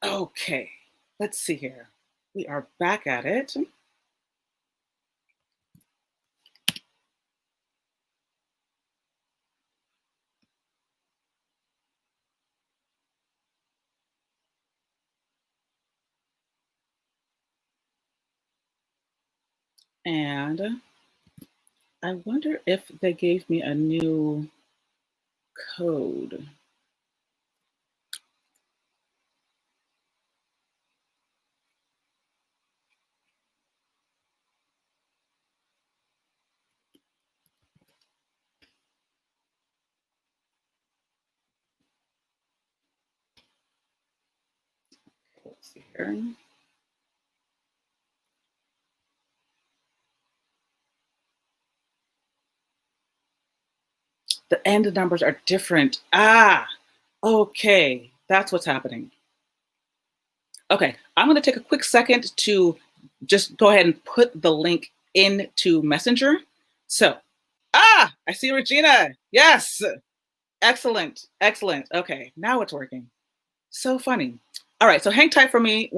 Okay, let's see here. We are back at it. And I wonder if they gave me a new code. Let's see here. The end numbers are different. Okay, that's what's happening. Okay, I'm going to take a quick second to just go ahead and put the link into Messenger. So, I see Regina. Yes, excellent, excellent. Okay, now it's working. So funny. All right, so hang tight for me.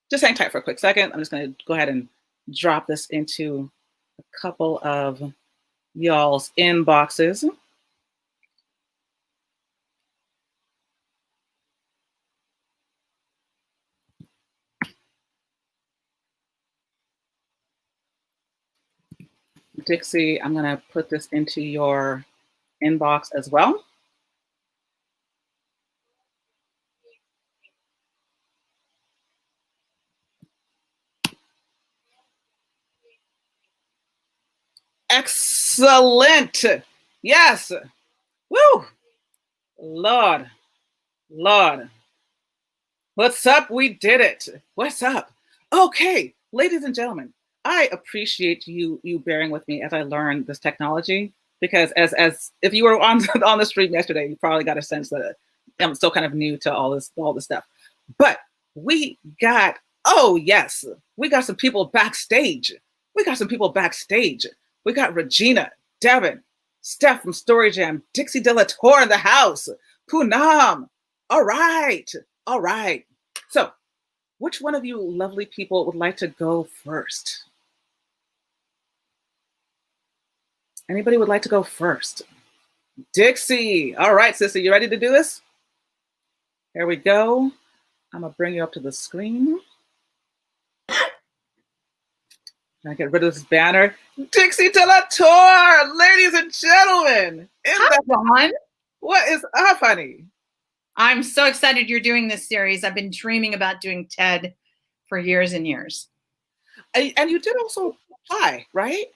Just hang tight for a quick second. I'm just going to go ahead and drop this into a couple of y'all's inboxes. Dixie, I'm going to put this into your inbox as well. Excellent. Yes. Woo. Lord. Lord. What's up? We did it. What's up? Okay, ladies and gentlemen, I appreciate you bearing with me as I learn this technology, because as if you were on on the stream yesterday, you probably got a sense that I'm still kind of new to all this stuff. But we got we got some people backstage. We got some people backstage. We got Regina, Devin, Steph from Story Jam, Dixie De La Torre in the house, Poonam. All right. All right. So, which one of you lovely people would like to go first? Anybody would like to go first? Dixie. All right, sister, you ready to do this? Here we go. I'm going to bring you up to the screen. I get rid of this banner. Dixie De La Torre, ladies and gentlemen. Hi, Dawn. What is up, honey? I'm so excited you're doing this series. I've been dreaming about doing TED for years and years. And you did also apply, right?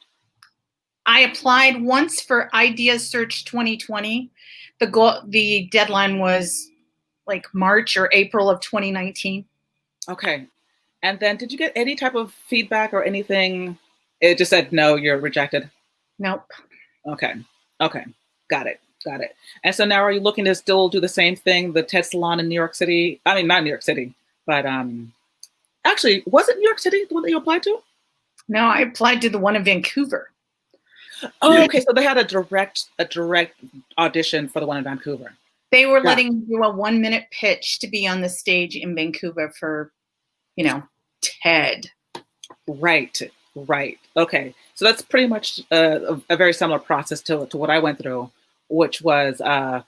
I applied once for Ideas Search 2020. The deadline was like March or April of 2019. Okay. And then did you get any type of feedback or anything? It just said, no, you're rejected. Nope. Okay. Okay. Got it. Got it. And so now are you looking to still do the same thing, the TED Salon in New York City? I mean, not New York City, but actually, was it New York City, the one that you applied to? No, I applied to the one in Vancouver. Oh, okay. So they had a direct audition for the one in Vancouver. They were letting you do a 1-minute pitch to be on the stage in Vancouver for, TED. Right. Right. Okay. So that's pretty much a very similar process to what I went through, which was a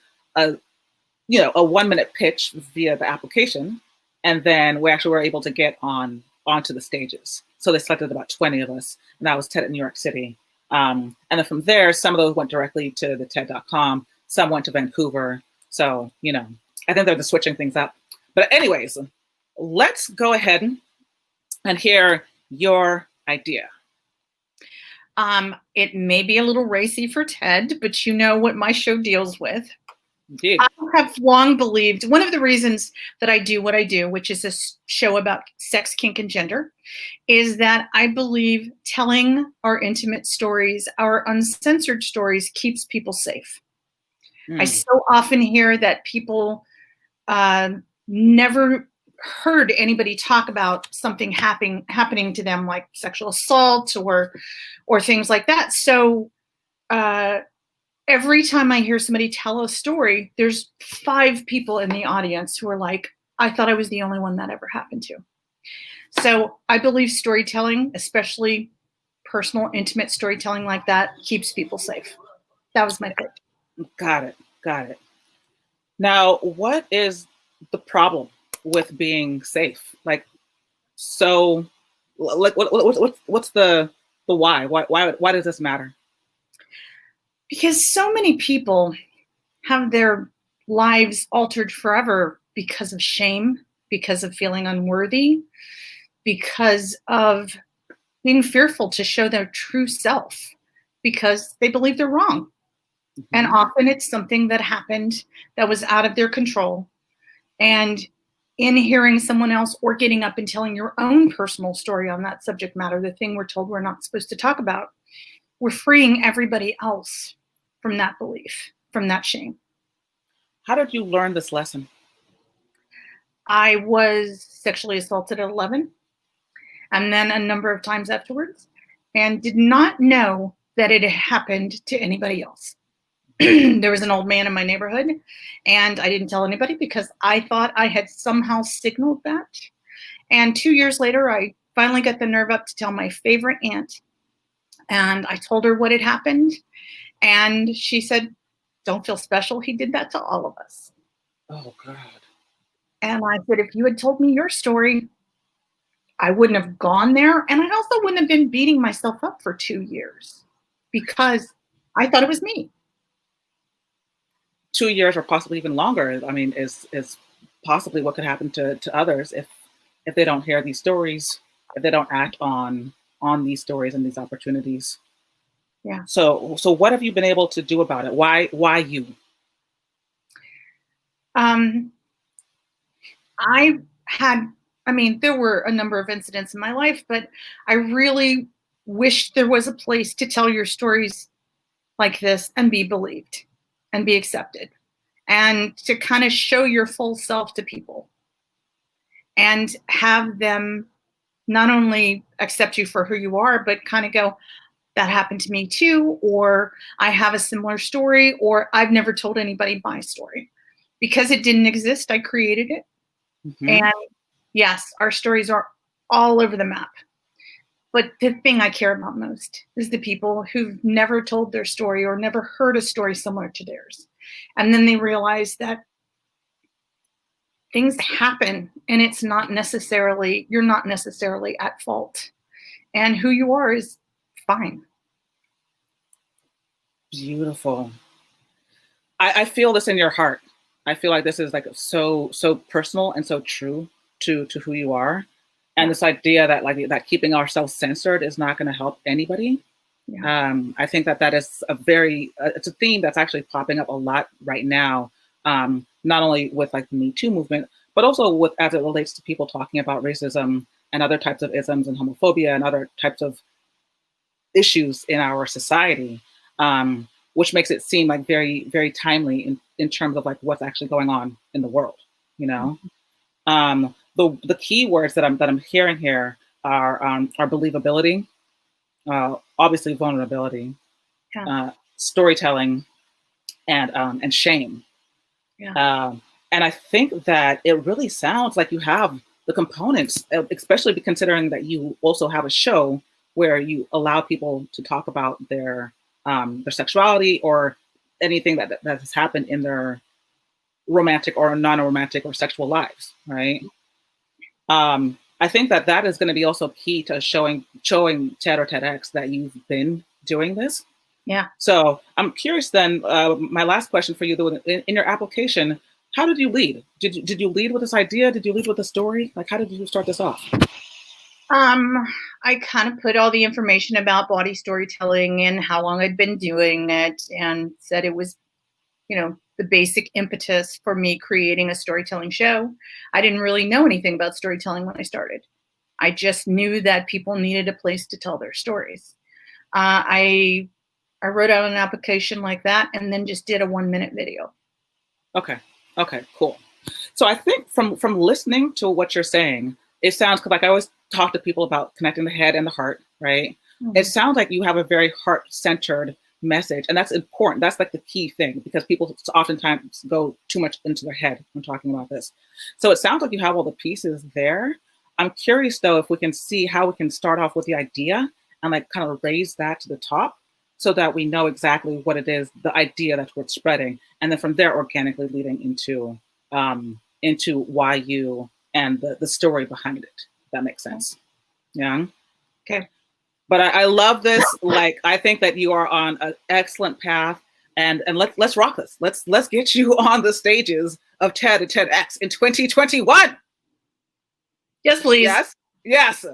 1-minute pitch via the application, and then we actually were able to get onto the stages. So they selected about 20 of us, and that was TED in New York City. And then from there, some of those went directly to the TED.com. Some went to Vancouver. So I think they're just switching things up. But anyways, let's go ahead and hear your idea. It may be a little racy for TED, but you know what my show deals with. Indeed. I have long believed one of the reasons that I do what I do, which is a show about sex, kink, and gender, is that I believe telling our intimate stories, our uncensored stories, keeps people safe. I so often hear that people never heard anybody talk about something happening to them, like sexual assault or things like that. So every time I hear somebody tell a story, there's 5 people in the audience who are like, I thought I was the only one that ever happened to. So I believe storytelling, especially personal, intimate storytelling like that, keeps people safe. That was my pitch. Got it. Got it. Now, what is the problem with being safe? Like, so, like, what's the why? Why does this matter? Because so many people have their lives altered forever because of shame, because of feeling unworthy, because of being fearful to show their true self, because they believe they're wrong. And Mhm. often it's something that happened that was out of their control. And in hearing someone else or getting up and telling your own personal story on that subject matter, the thing we're told we're not supposed to talk about, we're freeing everybody else from that belief, from that shame. How did you learn this lesson? I was sexually assaulted at 11 and then a number of times afterwards, and did not know that it happened to anybody else. There was an old man in my neighborhood, and I didn't tell anybody because I thought I had somehow signaled that. And 2 years later, I finally got the nerve up to tell my favorite aunt, and I told her what had happened. And she said, "Don't feel special. He did that to all of us." Oh God. And I said, "If you had told me your story, I wouldn't have gone there. And I also wouldn't have been beating myself up for 2 years because I thought it was me." 2 years or possibly even longer. I mean, is possibly what could happen to others if they don't hear these stories, if they don't act on these stories and these opportunities. Yeah. So what have you been able to do about it? Why you? Um, I had, I mean, there were a number of incidents in my life, but I really wished there was a place to tell your stories like this and be believed and be accepted and to kind of show your full self to people and have them not only accept you for who you are, but kind of go, that happened to me too, or I have a similar story, or I've never told anybody my story. Because it didn't exist, I created it. Hmm. And yes, our stories are all over the map. But the thing I care about most is the people who've never told their story or never heard a story similar to theirs. And then they realize that things happen and you're not necessarily at fault. And who you are is fine. Beautiful. I feel this in your heart. I feel like this is like so personal and so true to who you are. And Yeah. this idea that like that keeping ourselves censored is not going to help anybody. Yeah. I think that is a very it's a theme that's actually popping up a lot right now. Not only with like the Me Too movement, but also with as it relates to people talking about racism and other types of isms and homophobia and other types of issues in our society, which makes it seem like very timely in terms of like what's actually going on in the world. You know, the key words that I'm hearing here are believability, obviously vulnerability, Yeah. storytelling, and shame. Yeah. And I think that it really sounds like you have the components, especially considering that you also have a show where you allow people to talk about their sexuality or anything that has happened in their romantic or non-romantic or sexual lives, right? I think that is going to be also key to showing TED or TEDx that you've been doing this. Yeah. So I'm curious then, my last question for you, though, in your application, how did you lead? Did you lead with this idea? Did you lead with a story? Like, how did you start this off? I kind of put all the information about body storytelling and how long I'd been doing it and said it was, the basic impetus for me creating a storytelling show. I didn't really know anything about storytelling when I started. I just knew that people needed a place to tell their stories. I wrote out an application like that and then just did a 1-minute video. Okay. Okay, cool. So I think from listening to what you're saying, it sounds like I always talk to people about connecting the head and the heart, right? It Mhm. sounds like you have a very heart-centered message. And that's important. That's like the key thing, because people oftentimes go too much into their head when talking about this. So it sounds like you have all the pieces there. I'm curious though, if we can see how we can start off with the idea and like kind of raise that to the top so that we know exactly what it is, the idea that's worth spreading. And then from there, organically leading into why you and the story behind it. If that makes sense. Yeah. Okay. But I love this. Like, I think that you are on an excellent path, and let's rock this. Let's get you on the stages of TED and TEDx in 2021. Yes, please. Yes.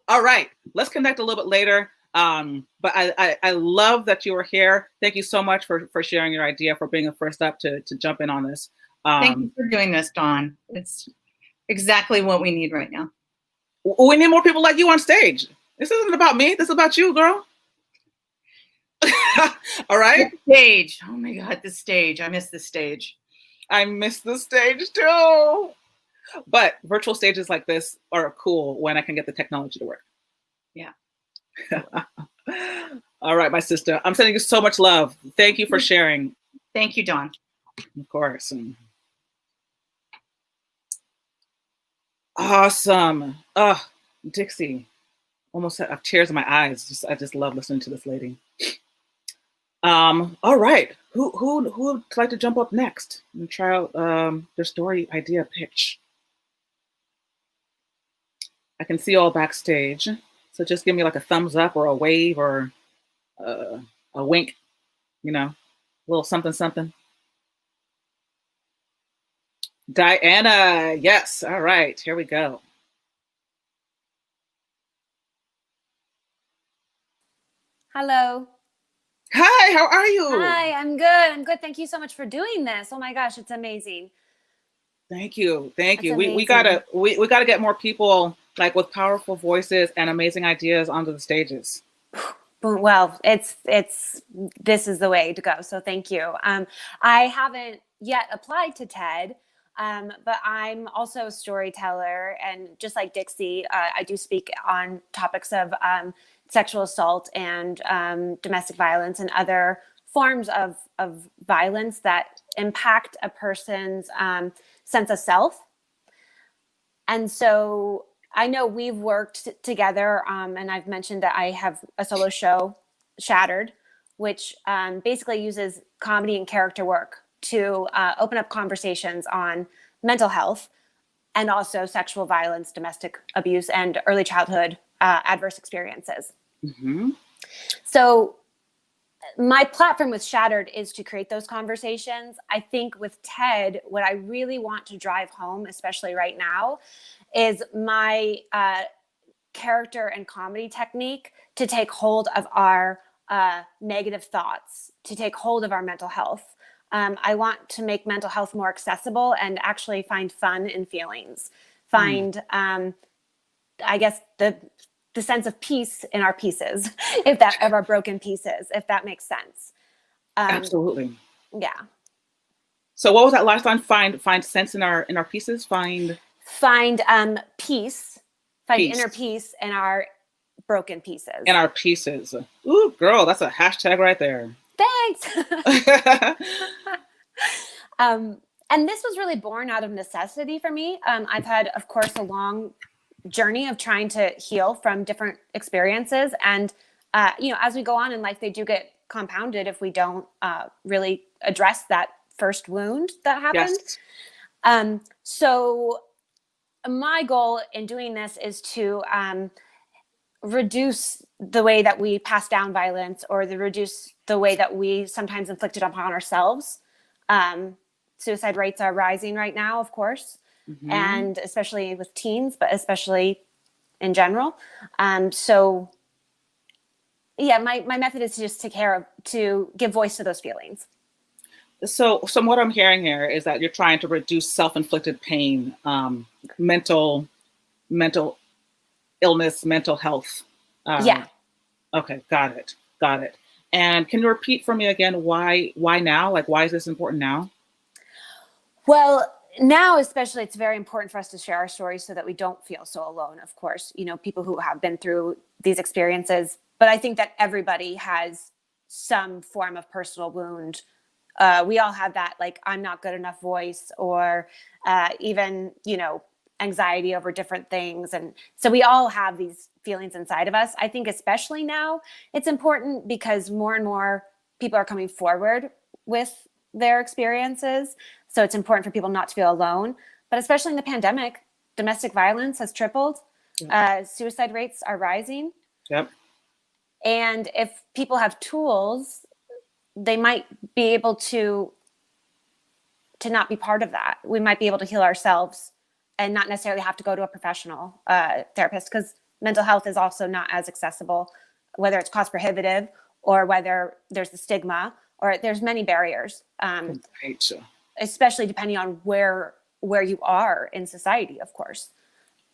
All right. Let's connect a little bit later. But I love that you were here. Thank you so much for sharing your idea, for being the first up to jump in on this. Thank you for doing this, Dawn. It's exactly what we need right now. We need more people like you on stage. This isn't about me. This is about you, girl. All right. The stage. Oh my God, the stage. I miss the stage. I miss the stage too. But virtual stages like this are cool when I can get the technology to work. Yeah. All right, my sister. I'm sending you so much love. Thank you for sharing. Thank you, Dawn. Of course. Awesome. Oh, Dixie. Almost have tears in my eyes. I just love listening to this lady. All right. Who would like to jump up next and try out their story idea pitch? I can see all backstage, so just give me like a thumbs up or a wave or a wink, a little something something. Diana, yes. All right, here we go. Hello. Hi, how are you? Hi, I'm good. I'm good. Thank you so much for doing this. Oh my gosh, it's amazing. Thank you. Thank you. That's We gotta get more people like with powerful voices and amazing ideas onto the stages. Well, this is the way to go. So thank you. I haven't yet applied to TED, but I'm also a storyteller, and just like Dixie, I do speak on topics of sexual assault and domestic violence and other forms of violence that impact a person's sense of self. And so I know we've worked together, and I've mentioned that I have a solo show, Shattered, which basically uses comedy and character work to open up conversations on mental health and also sexual violence, domestic abuse, and early childhood adverse experiences. Mm-hmm. So my platform with Shattered is to create those conversations. I think with TED, what I really want to drive home, especially right now, is my character and comedy technique to take hold of our negative thoughts, to take hold of our mental health. I want to make mental health more accessible and actually find fun in feelings, find, I guess, the sense of peace in our pieces, of our broken pieces, if that makes sense. Absolutely. Yeah. So what was that last line? Find sense in our pieces. Find peace. Find inner peace in our broken pieces. In our pieces. Ooh, girl, that's a hashtag right there. Thanks. And this was really born out of necessity for me. I've had, of course, a long journey of trying to heal from different experiences. And, as we go on in life, they do get compounded if we don't really address that first wound that happened. Yes. So my goal in doing this is to reduce the way that we pass down violence, or reduce the way that we sometimes inflict it upon ourselves. Suicide rates are rising right now, of course. Mm-hmm. And especially with teens, but especially in general. So yeah, my method is to just to give voice to those feelings. So what I'm hearing here is that you're trying to reduce self-inflicted pain, mental illness, mental health. Yeah. Okay. Got it. And can you repeat for me again, why now? Like, why is this important now? Well, now, especially, it's very important for us to share our stories so that we don't feel so alone, of course, people who have been through these experiences. But I think that everybody has some form of personal wound. We all have that, like, I'm not good enough voice, or even, anxiety over different things. And so we all have these feelings inside of us. I think especially now it's important because more and more people are coming forward with their experiences. So it's important for people not to feel alone. But especially in the pandemic, domestic violence has tripled. Suicide rates are rising. Yep. And if people have tools, they might be able to not be part of that. We might be able to heal ourselves and not necessarily have to go to a professional therapist, because mental health is also not as accessible, whether it's cost prohibitive or whether there's the stigma, or there's many barriers, Right. especially depending on where you are in society, of course.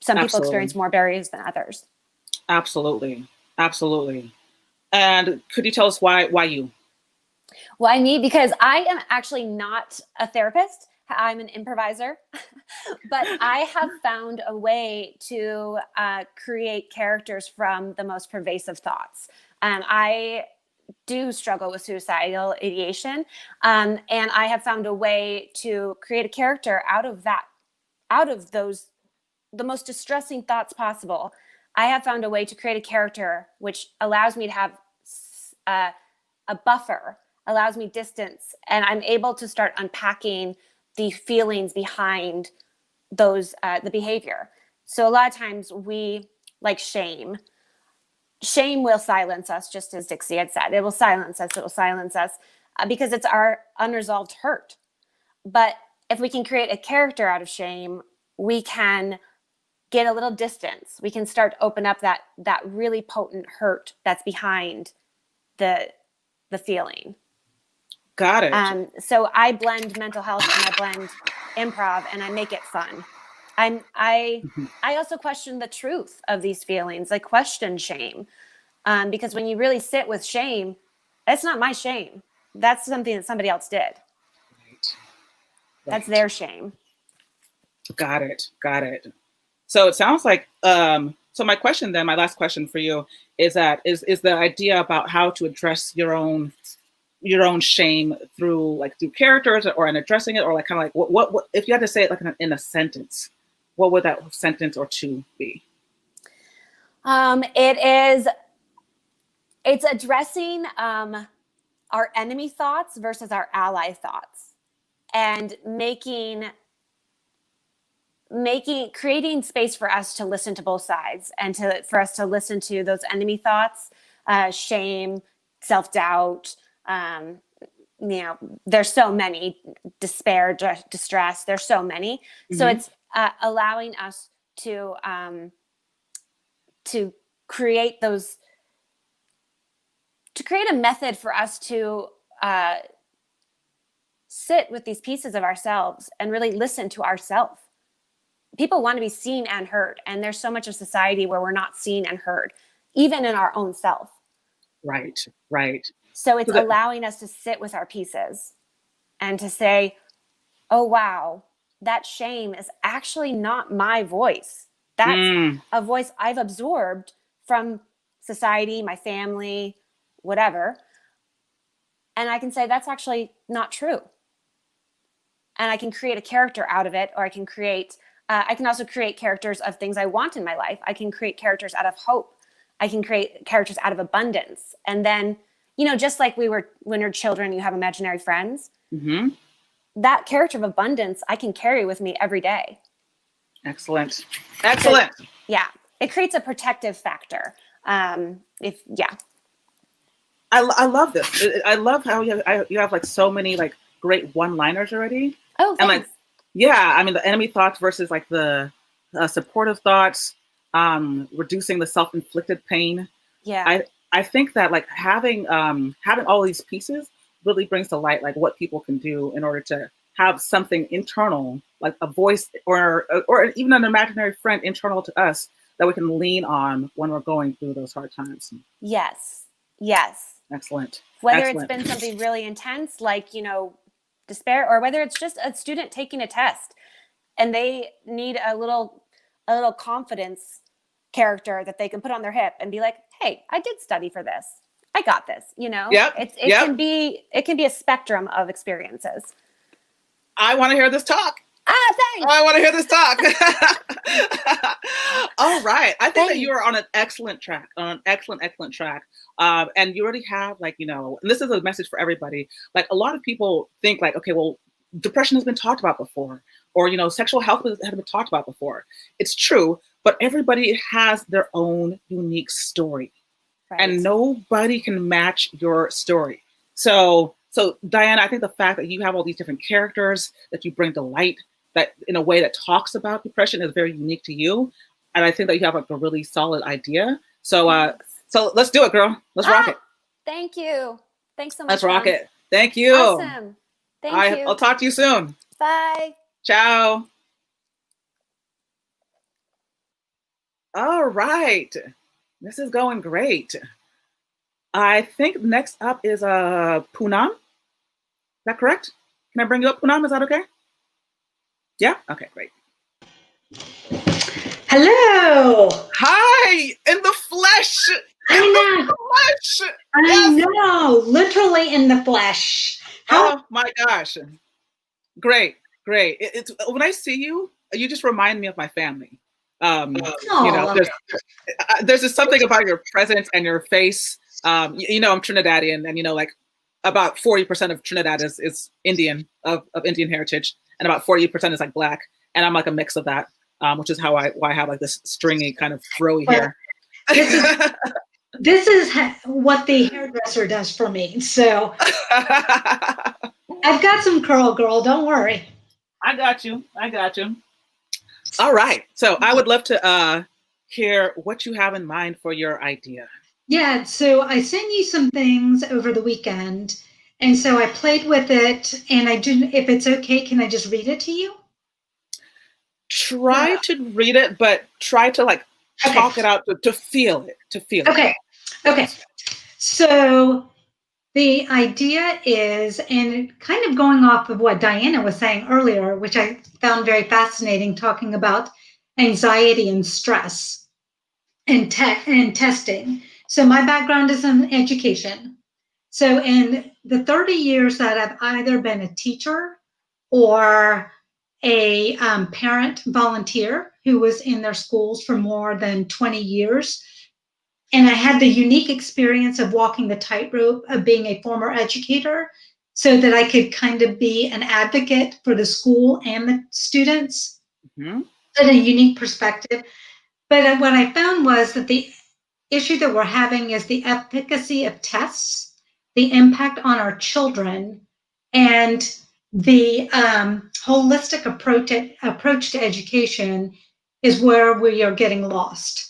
Some people Absolutely. experience more barriers than others. Absolutely. Absolutely. And could you tell us why you? Why me? Because I am actually not a therapist. I'm an improviser, but I have found a way to create characters from the most pervasive thoughts. I do struggle with suicidal ideation, and I have found a way to create a character out of those, the most distressing thoughts possible. I have found a way to create a character which allows me to have a buffer, allows me distance, and I'm able to start unpacking the feelings behind those, the behavior. So a lot of times we, like shame will silence us, just as Dixie had said. It will silence us, because it's our unresolved hurt. But if we can create a character out of shame, we can get a little distance. We can start to open up that really potent hurt that's behind the feeling. Got it. So I blend mental health and I blend improv, and I make it fun. I also question the truth of these feelings. I question shame, because when you really sit with shame, it's not my shame. That's something that somebody else did. Right. That's their shame. Got it. So it sounds like, so my last question for you is the idea about how to address your own shame through characters, or in addressing it, or like kind of like what if you had to say it like in a sentence, what would that sentence or two be? It's addressing our enemy thoughts versus our ally thoughts, and creating space for us to listen to both sides, and for us to listen to those enemy thoughts, shame, self-doubt, there's so many, despair, distress, there's so many. Mm-hmm. So it's allowing us to create a method for us to sit with these pieces of ourselves and really listen to ourselves. People want to be seen and heard, and there's so much of society where we're not seen and heard, even in our own self. Right. So it's allowing us to sit with our pieces and to say, oh, wow, that shame is actually not my voice. That's a voice I've absorbed from society, my family, whatever. And I can say that's actually not true. And I can create a character out of it, or I can also create characters of things I want in my life. I can create characters out of hope. I can create characters out of abundance. And then, just like when you're children, you have imaginary friends. Mm-hmm. That character of abundance I can carry with me every day. Excellent. Yeah, it creates a protective factor. I love this. I love how you have like so many like great one-liners already. Oh, thanks. And like, yeah, I mean the enemy thoughts versus like the supportive thoughts, reducing the self-inflicted pain. Yeah. I think that like having all these pieces really brings to light like what people can do in order to have something internal, like a voice or even an imaginary friend internal to us that we can lean on when we're going through those hard times. Yes. Excellent. Whether it's been something really intense, like, despair, or whether it's just a student taking a test and they need a little confidence character that they can put on their hip and be like, hey, I did study for this. I got this, you know? Yep. It can be a spectrum of experiences. I want to hear this talk. Thanks. I want to hear this talk. All right. I think that you are on an excellent track, excellent track. And you already have, like, and this is a message for everybody. Like, a lot of people think like, okay, well, depression has been talked about before, or, sexual health has been talked about before. It's true, but everybody has their own unique story. Right. And nobody can match your story. So Diana, I think the fact that you have all these different characters that you bring to light, that in a way that talks about depression, is very unique to you. And I think that you have like a really solid idea. So so let's do it, girl. Let's rock it. Thank you. Thanks so much. Let's rock it. Thank you. Awesome. Thank you. I'll talk to you soon. Bye. Ciao. All right. This is going great. I think next up is Poonam. Is that correct? Can I bring you up, Poonam? Is that okay? Yeah? Okay, great. Hello. Hi, in the flesh. I know. I know, literally in the flesh. Oh my gosh. Great. It's when I see you, you just remind me of my family. There's just something about your presence and your face. I'm Trinidadian, and like about 40% of Trinidad is Indian, of Indian heritage, and about 40% is like Black, and I'm like a mix of that, which is why I have like this stringy kind of froey hair. This is what the hairdresser does for me. So I've got some curl, girl. Don't worry. I got you. All right. So I would love to hear what you have in mind for your idea. Yeah. So I sent you some things over the weekend, and so I played with it. And if it's okay, can I just read it to you? Try to read it, but try to like talk it out to feel it. Okay. So the idea is, and kind of going off of what Diana was saying earlier, which I found very fascinating, talking about anxiety and stress and testing. So my background is in education. So in the 30 years that I've either been a teacher or a parent volunteer who was in their schools for more than 20 years, and I had the unique experience of walking the tightrope of being a former educator so that I could kind of be an advocate for the school and the students in a unique perspective. But what I found was that the issue that we're having is the efficacy of tests, the impact on our children, and the holistic approach to education is where we are getting lost.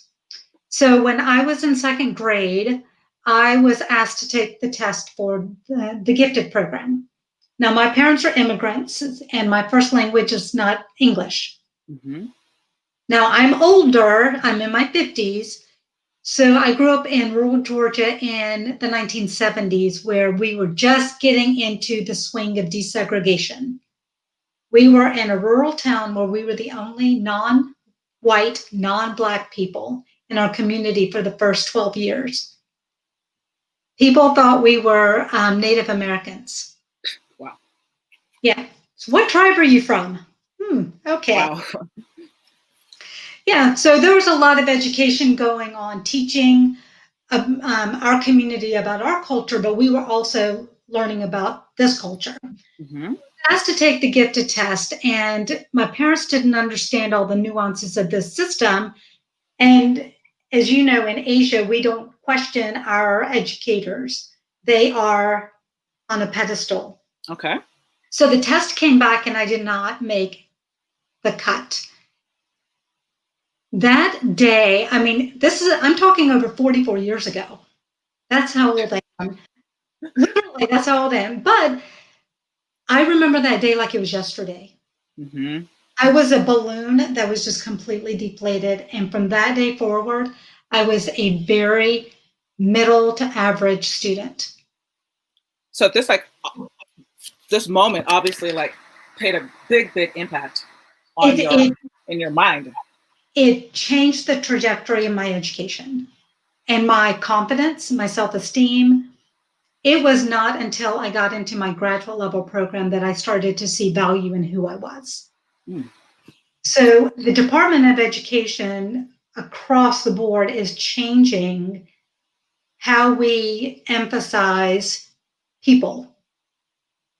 So when I was in second grade, I was asked to take the test for the gifted program. Now, my parents are immigrants, and my first language is not English. Now, I'm older. I'm in my 50s. So I grew up in rural Georgia in the 1970s, where we were just getting into the swing of desegregation. We were in a rural town where we were the only non-white, non-Black people in our community for the first 12 years. People thought we were Native Americans. Wow. Yeah. So what tribe are you from? Okay. Wow. Yeah. So there was a lot of education going on, teaching our community about our culture, but we were also learning about this culture. Asked to take the gifted test, and my parents didn't understand all the nuances of this system. And as you know, in Asia, we don't question our educators. They are on a pedestal. Okay. So the test came back and I did not make the cut. That day, I mean, I'm talking over 44 years ago. That's how old I am. Literally, that's how old I am. But I remember that day like it was yesterday. I was a balloon that was just completely deflated. And from that day forward, I was a very middle to average student. So this moment obviously like paid a big impact on in your mind. It changed the trajectory of my education. and my confidence, my self-esteem. It was not until I got into my graduate level program that I started to see value in who I was. Mm. So the Department of Education across the board is changing how we emphasize people,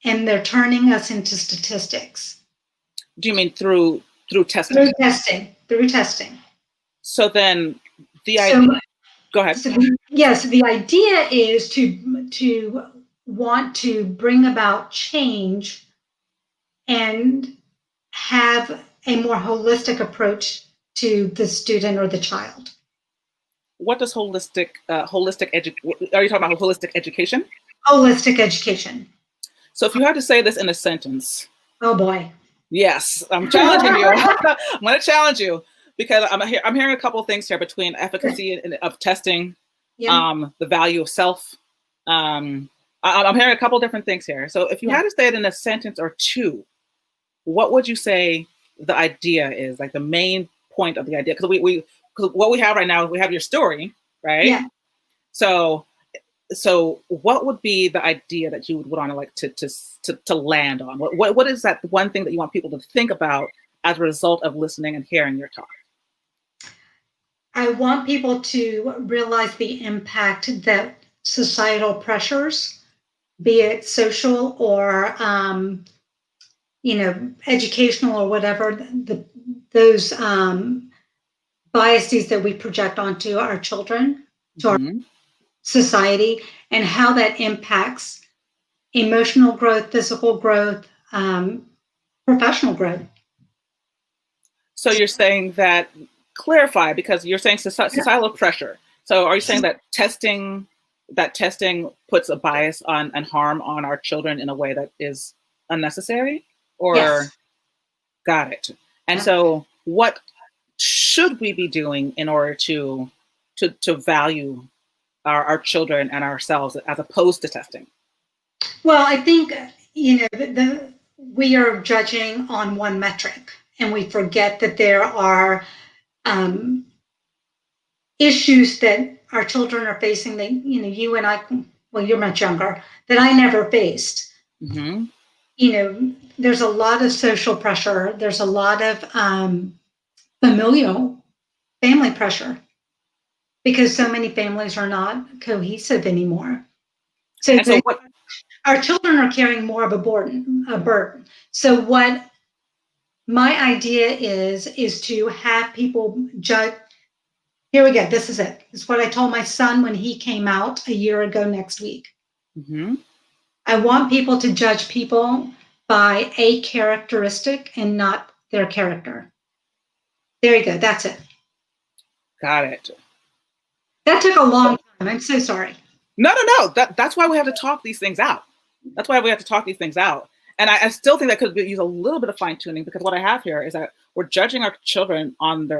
and they're turning us into statistics. Do you mean through testing? Through testing. So then the idea, go ahead. So yes, the idea is to want to bring about change and have a more holistic approach to the student or the child. What does are you talking about holistic education? Holistic education. So if you had to say this in a sentence. Oh boy. Yes, I'm challenging you. I'm going to challenge you because I'm hearing a couple of things here between efficacy of testing, the value of self. I'm hearing a couple of different things here. So if you had to say it in a sentence or two, what would you say the idea is, like the main point of the idea? Because because what we have right now, we have your story, right? Yeah. So what would be the idea that you would want to like to land on? What is that one thing that you want people to think about as a result of listening and hearing your talk? I want people to realize the impact that societal pressures, be it social or educational or whatever, those biases that we project onto our children, to our society, and how that impacts emotional growth, physical growth, professional growth. So you're saying that, clarify, because you're saying societal pressure. So are you saying that testing puts a bias on and harm on our children in a way that is unnecessary? Or yes. Got it. And so what should we be doing in order to value our children and ourselves as opposed to testing? Well, I think we are judging on one metric, and we forget that there are issues that our children are facing that you and I, well, you're much younger, that I never faced. Mm-hmm. There's a lot of social pressure. There's a lot of familial family pressure because so many families are not cohesive anymore. So our children are carrying more of a burden. So what my idea is to have people judge. Here we go. This is it. It's what I told my son when he came out a year ago next week. Mm-hmm. I want people to judge people by a characteristic and not their character. There you go. That's it. Got it. That took a long time. I'm so sorry. No. That's why we have to talk these things out. That's why we have to talk these things out. And I still think that could use a little bit of fine tuning, because what I have here is that we're judging our children on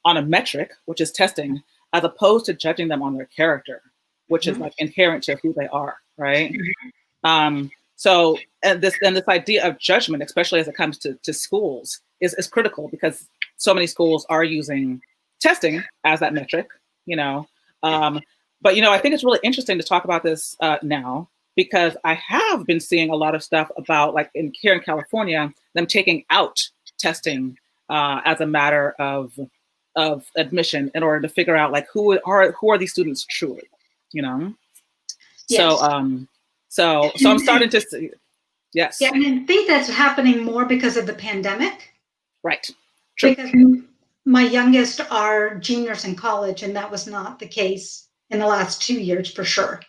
a metric, which is testing, as opposed to judging them on their character, which is like inherent to who they are, right? So this idea of judgment, especially as it comes to schools, is critical, because so many schools are using testing as that metric, But I think it's really interesting to talk about this now, because I have been seeing a lot of stuff about, like here in California, them taking out testing as a matter of admission in order to figure out like who are these students truly, Yes. So I'm starting to see. Yes. Yeah, and I think that's happening more because of the pandemic. Right. True. Because my youngest are juniors in college, and that was not the case in the last 2 years for sure.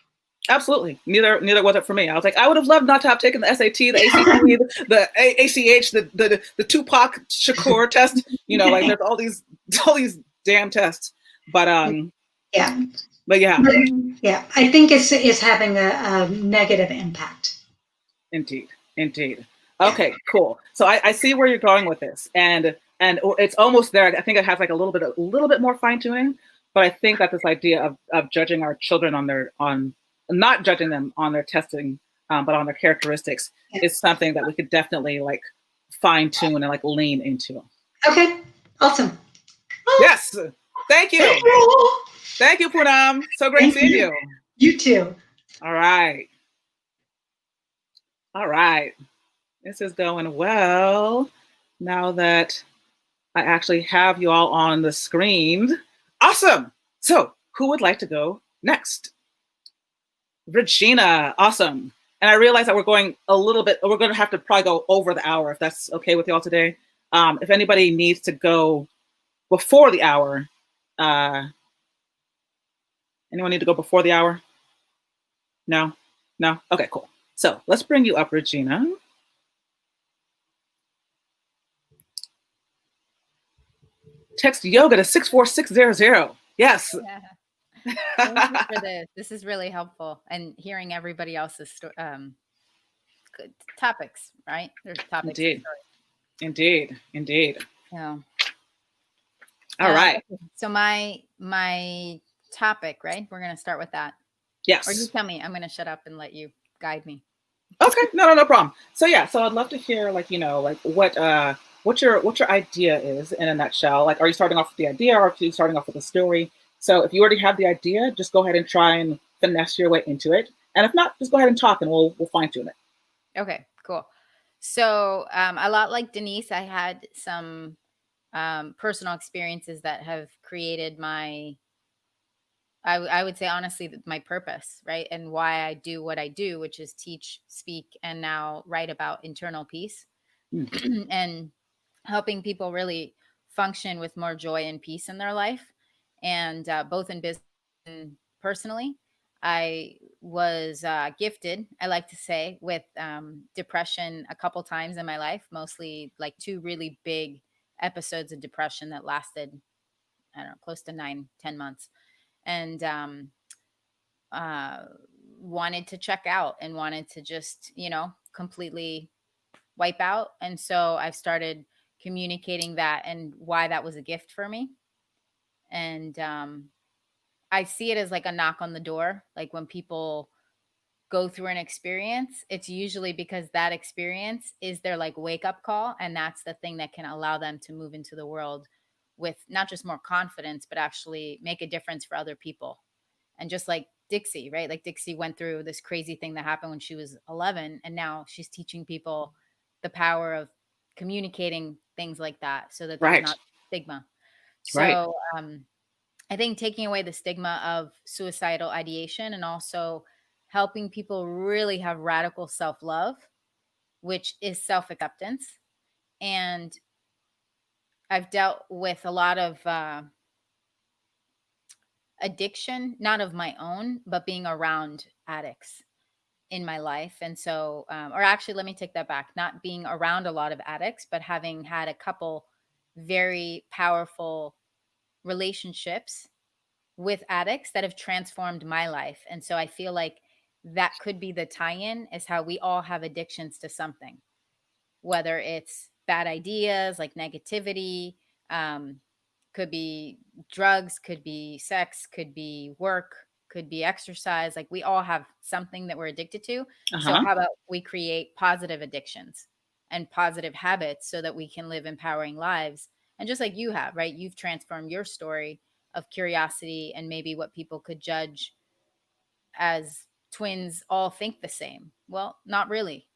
Absolutely. Neither was it for me. I was like, I would have loved not to have taken the SAT, the ACT, the ACH, the Tupac Shakur test. Like there's all these damn tests. But yeah. But yeah. Yeah, I think it's having a negative impact. Indeed. Okay, cool. So I see where you're going with this, and it's almost there. I think it has like a little bit more fine tuning, but I think that this idea of judging our children on not judging them on their testing, but on their characteristics is something that we could definitely like fine tune and like lean into. Okay, awesome. Yes. Thank you. Thank you, Poonam. So great seeing you. You too. All right. All right. This is going well. Now that I actually have you all on the screen. Awesome. So who would like to go next? Regina. Awesome. And I realize that we're going we're going to have to probably go over the hour if that's okay with y'all today. If anybody needs to go before the hour, anyone need to go before the hour? No? No? Okay, cool. So let's bring you up, Regina. Text yoga to 64600. Yes. Yeah. Thank you for this. This is really helpful. And hearing everybody else's good topics, right? There's topics. Indeed. Yeah. All right. Okay. So my topic, right? We're going to start with that. Yes. Or you tell me. I'm going to shut up and let you guide me. Okay. No problem. So yeah, so I'd love to hear what your idea is in a nutshell. Like, are you starting off with the idea or are you starting off with the story? So if you already have the idea, just go ahead and try and finesse your way into it. And if not, just go ahead and talk and we'll fine tune it. Okay, cool. So a lot like Denise, I had some personal experiences that have created I would say honestly, my purpose, right? And why I do what I do, which is teach, speak, and now write about internal peace and helping people really function with more joy and peace in their life. And both in business and personally, I was gifted, I like to say, with depression a couple times in my life, mostly like 2 really big episodes of depression that lasted, I don't know, close to 9-10 months. And wanted to check out and wanted to just, completely wipe out. And so I've started communicating that and why that was a gift for me. And I see it as like a knock on the door. Like when people go through an experience, it's usually because that experience is their like wake up call. And that's the thing that can allow them to move into the world with not just more confidence, but actually make a difference for other people. And just like Dixie, right? Like Dixie went through this crazy thing that happened when she was 11. And now she's teaching people the power of communicating things like that so that there's not stigma. So I think taking away the stigma of suicidal ideation and also helping people really have radical self-love, which is self-acceptance. And I've dealt with a lot of addiction, not of my own, but being around addicts in my life. And so, or actually, let me take that back, not being around a lot of addicts, but having had a couple very powerful relationships with addicts that have transformed my life. And so I feel like that could be the tie-in, is how we all have addictions to something, whether it's bad ideas like negativity, could be drugs, could be sex, could be work, could be exercise. Like we all have something that we're addicted to. So how about we create positive addictions and positive habits so that we can live empowering lives? And just like you have, right? You've transformed your story of curiosity and maybe what people could judge as twins all think the same. Well, not really.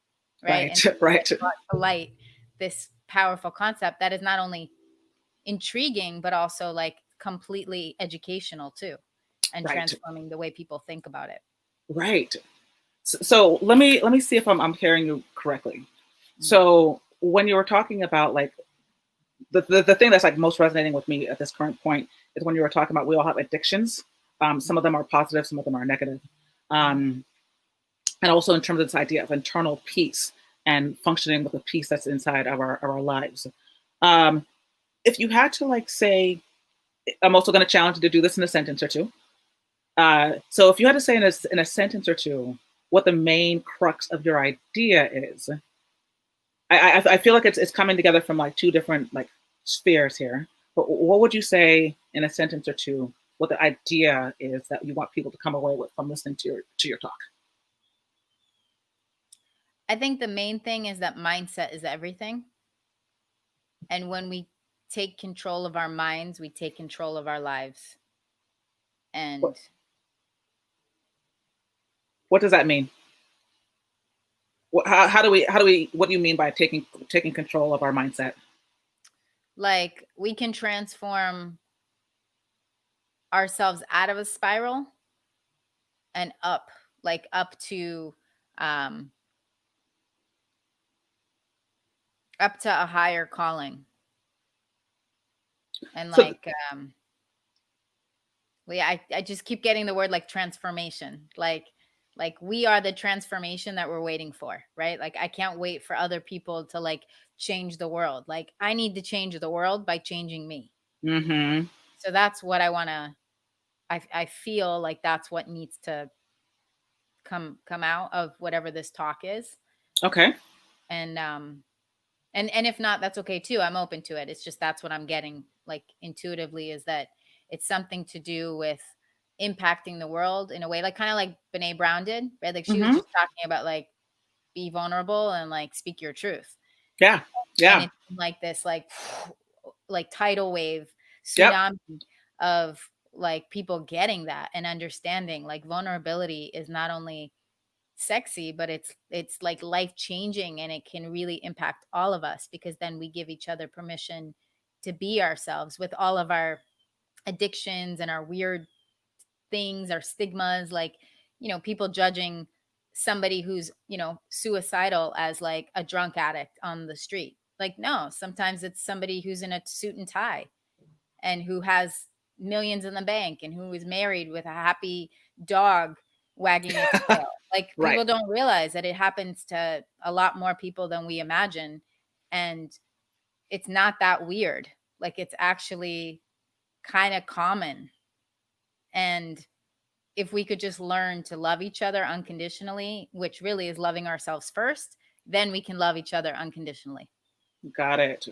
Right. And Right. brought to light this powerful concept that is not only intriguing, but also like completely educational too, and transforming the way people think about it. Right. So let me see if I'm hearing you correctly. So when you were talking about like the thing that's like most resonating with me at this current point is when you were talking about we all have addictions. Some of them are positive, some of them are negative. And also in terms of this idea of internal peace and functioning with the peace that's inside of our lives. If you had to like say, I'm also going to challenge you to do this in a sentence or two. So if you had to say in a sentence or two what the main crux of your idea is, I feel like it's coming together from like 2 different like spheres here. But what would you say in a sentence or two what the idea is that you want people to come away with from listening to your talk? I think the main thing is that mindset is everything. And when we take control of our minds, we take control of our lives. And what does that mean? How do we, what do you mean by taking control of our mindset? like we can transform ourselves out of a spiral and up, like up to a higher calling. And So- like I just keep getting the word like transformation. Like we are the transformation that we're waiting for, right? Like I can't wait for other people to like change the world. Like I need to change the world by changing me. Mm-hmm. So that's what I want to, I feel like that's what needs to come out of whatever this talk is. Okay. And if not, that's okay too. I'm open to it. It's just, that's what I'm getting like intuitively, is that it's something to do with impacting the world in a way, like kind of like Brene Brown did, right? Like she was just talking about like, be vulnerable and like speak your truth. Yeah. Yeah. And it's like this, like tidal wave Yep. tsunami of like people getting that and understanding like vulnerability is not only sexy, but it's like life changing, and it can really impact all of us, because then we give each other permission to be ourselves with all of our addictions and our weird things, our stigmas, like, you know, people judging somebody who's, you know, suicidal as like a drunk addict on the street. Like, no, sometimes it's somebody who's in a suit and tie and who has millions in the bank and who is married with a happy dog wagging its tail. Like Right. people don't realize that it happens to a lot more people than we imagine. And it's not that weird. Like it's actually kind of common. And if we could just learn to love each other unconditionally, which really is loving ourselves first, then we can love each other unconditionally. Got it.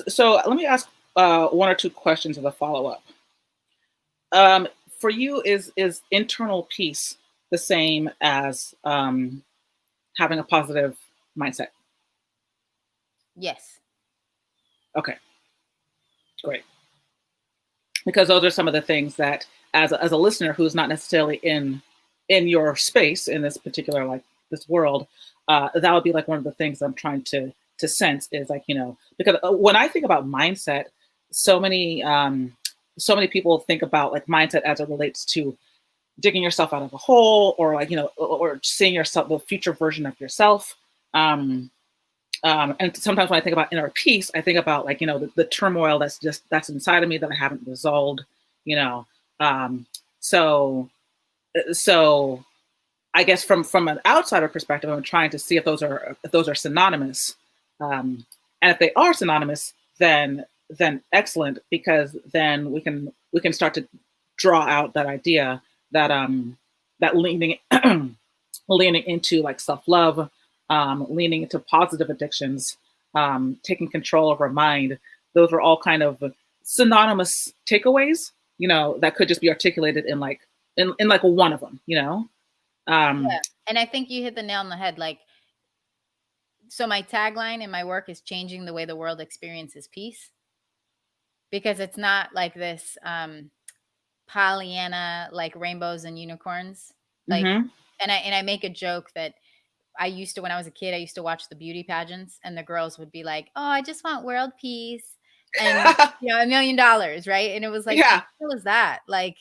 So let me ask one or two questions as a follow-up. For you, is internal peace the same as having a positive mindset? Yes. Okay, great. Because those are some of the things that, as a listener who's not necessarily in your space in this particular, like this world, that would be like one of the things I'm trying to sense is like, you know, because when I think about mindset, so many people think about like mindset as it relates to digging yourself out of a hole, or like, you know, or seeing yourself, the future version of yourself. And sometimes when I think about inner peace, I think about like, you know, the turmoil that's inside of me that I haven't resolved, you know. So I guess from an outsider perspective, I'm trying to see if those are synonymous. And if they are synonymous, then excellent, because then we can start to draw out that idea that that leaning into like self-love, leaning into positive addictions, taking control of our mind. Those are all kind of synonymous takeaways, you know, that could just be articulated in like one of them, you know. Yeah. And I think you hit the nail on the head. Like, so my tagline in my work is changing the way the world experiences peace, because it's not like this Pollyanna, like rainbows and unicorns. Like, and I make a joke that I used to, when I was a kid, I used to watch the beauty pageants, and the girls would be like, "Oh, I just want world peace and you know, $1 million," right? And it was like, Yeah. what was that? Like,